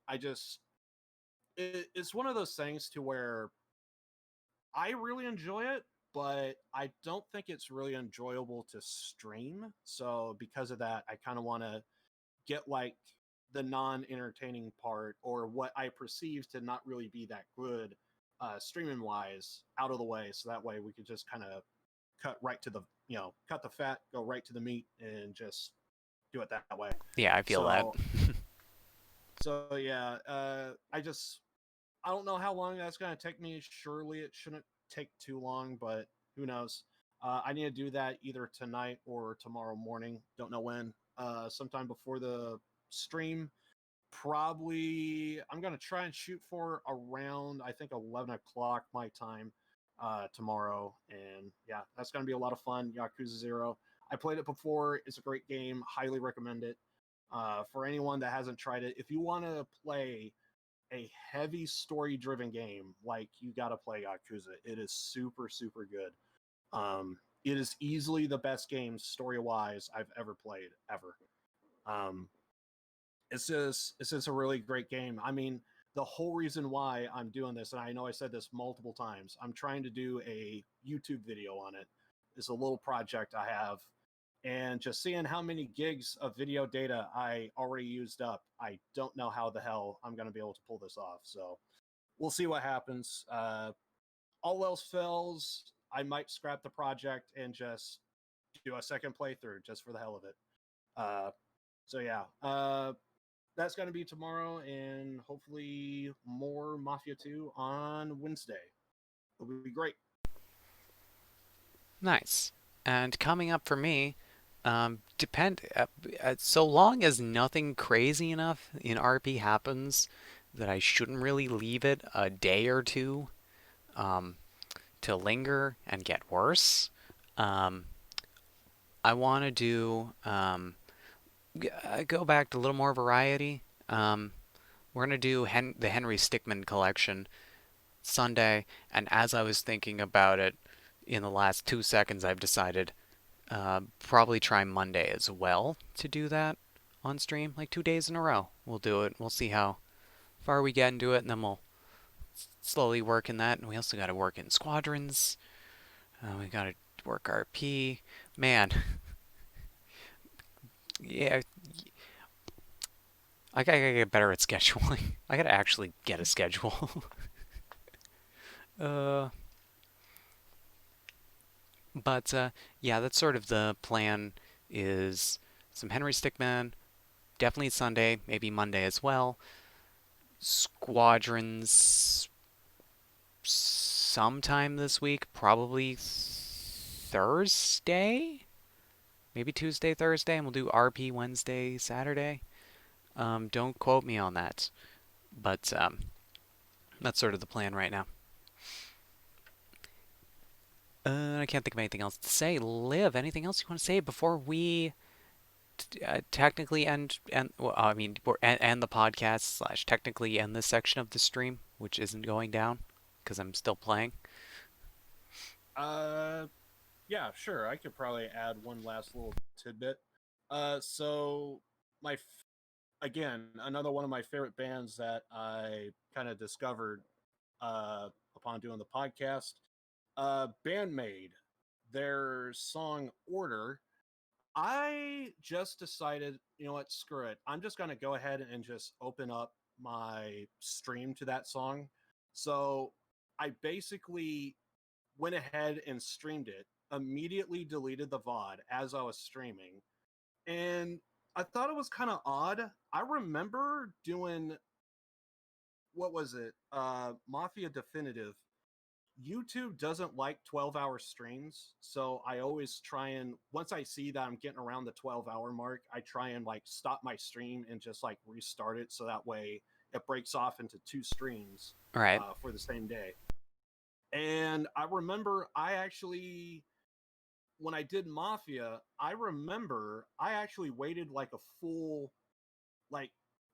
Speaker 2: I just it's one of those things to where I really enjoy it, but I don't think it's really enjoyable to stream. So because of that, I kind of want to get like the non-entertaining part or what I perceive to not really be that good streaming wise out of the way, so that way we could just kind of cut right to the cut the fat, go right to the meat, and just do it that way.
Speaker 1: Yeah, I feel that.
Speaker 2: So yeah, I don't know how long that's going to take me. Surely it shouldn't take too long, but who knows? I need to do that either tonight or tomorrow morning. Don't know when. Sometime before the stream. Probably, I'm going to try and shoot for around, I think, 11 o'clock my time tomorrow. And yeah, that's going to be a lot of fun. Yakuza 0. I played it before. It's a great game. Highly recommend it. For anyone that hasn't tried it, if you want to play a heavy story driven game, like you got to play Yakuza. It is super, super good. It is easily the best game story wise I've ever played ever. Um, it's just a really great game. I mean, the whole reason why I'm doing this, and I know I said this multiple times, I'm trying to do a YouTube video on it. It's a little project I have, and just seeing how many gigs of video data I already used up, I don't know how the hell I'm going to be able to pull this off. So we'll see what happens. All else fails, I might scrap the project and just do a second playthrough just for the hell of it. So yeah, that's going to be tomorrow, and hopefully more Mafia 2 on Wednesday. It'll be great.
Speaker 1: Nice. And coming up for me, So long as nothing crazy enough in RP happens that I shouldn't really leave it a day or two um, to linger and get worse. Um, I want to do go back to a little more variety. We're gonna do the Henry Stickmin collection Sunday, and as I was thinking about it in the last 2 seconds, I've decided probably try Monday as well to do that on stream, like 2 days in a row. We'll do it. We'll see how far we get into it, and then we'll slowly work in that. And we also got to work in squadrons. We got to work RP. Man, yeah, I gotta get better at scheduling. I gotta actually get a schedule. uh, but yeah, that's sort of the plan. Is some Henry Stickmin, definitely Sunday, maybe Monday as well. Squadrons sometime this week, probably Thursday, maybe Tuesday, Thursday, and we'll do RP Wednesday, Saturday. Don't quote me on that, but that's sort of the plan right now. I can't think of anything else to say. Liv, anything else you want to say before we technically end? Well, I mean, end the podcast slash technically end this section of the stream, which isn't going down because I'm still playing.
Speaker 2: Yeah, sure. I could probably add one last little tidbit. So my again, another one of my favorite bands that I kind of discovered upon doing the podcast. Bandmade, their song Order. I just decided, you know what, screw it. I'm just gonna go ahead and just open up my stream to that song. So I basically went ahead and streamed it, immediately deleted the VOD as I was streaming. And I thought it was kind of odd. I remember doing, what was it? Mafia Definitive. YouTube doesn't like 12-hour streams, so I always try and once I see that I'm getting around the 12-hour mark, I try and like stop my stream and just like restart it so that way it breaks off into two streams
Speaker 1: All right.
Speaker 2: for the same day. And I remember I actually, when I did Mafia, I remember I actually waited like a full, like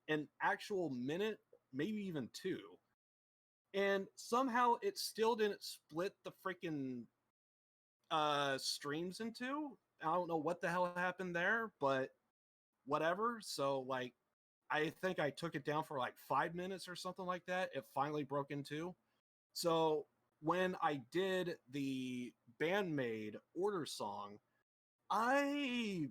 Speaker 2: an actual minute, maybe even two. And somehow it still didn't split the freaking streams into. I don't know what the hell happened there, but whatever. So like I think I took it down for like 5 minutes or something like that. It finally broke in two. So when I did the Bandmade Order song, I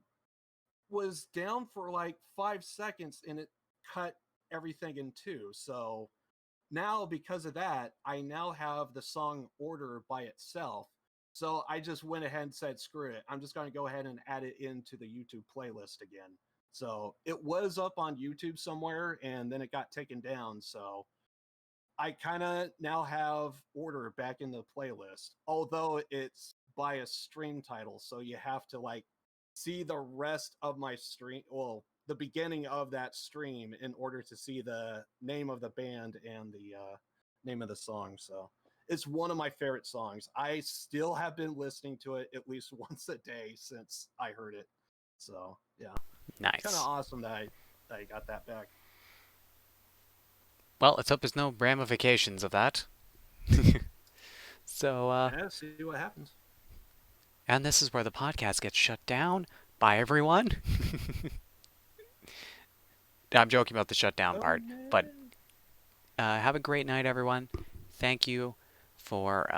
Speaker 2: was down for like 5 seconds and it cut everything in two. So now because of that, I now have the song Order by itself. So I just went ahead and said, screw it. I'm just going to go ahead and add it into the YouTube playlist again. So it was up on YouTube somewhere and then it got taken down. So I kind of now have Order back in the playlist, although it's by a stream title. So you have to like see the rest of my stream. Well, the beginning of that stream in order to see the name of the band and the name of the song. So it's one of my favorite songs. I still have been listening to it at least once a day since I heard it. So yeah,
Speaker 1: Nice.
Speaker 2: kind of awesome that I got that back.
Speaker 1: Well, let's hope there's no ramifications of that. So,
Speaker 2: Yeah, see what happens.
Speaker 1: and this is where the podcast gets shut down. Bye, everyone. I'm joking about the shutdown part, but have a great night, everyone. Thank you for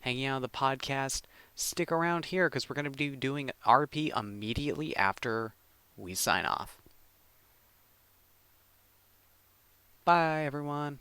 Speaker 1: hanging out on the podcast. Stick around here because we're going to be doing RP immediately after we sign off. Bye, everyone.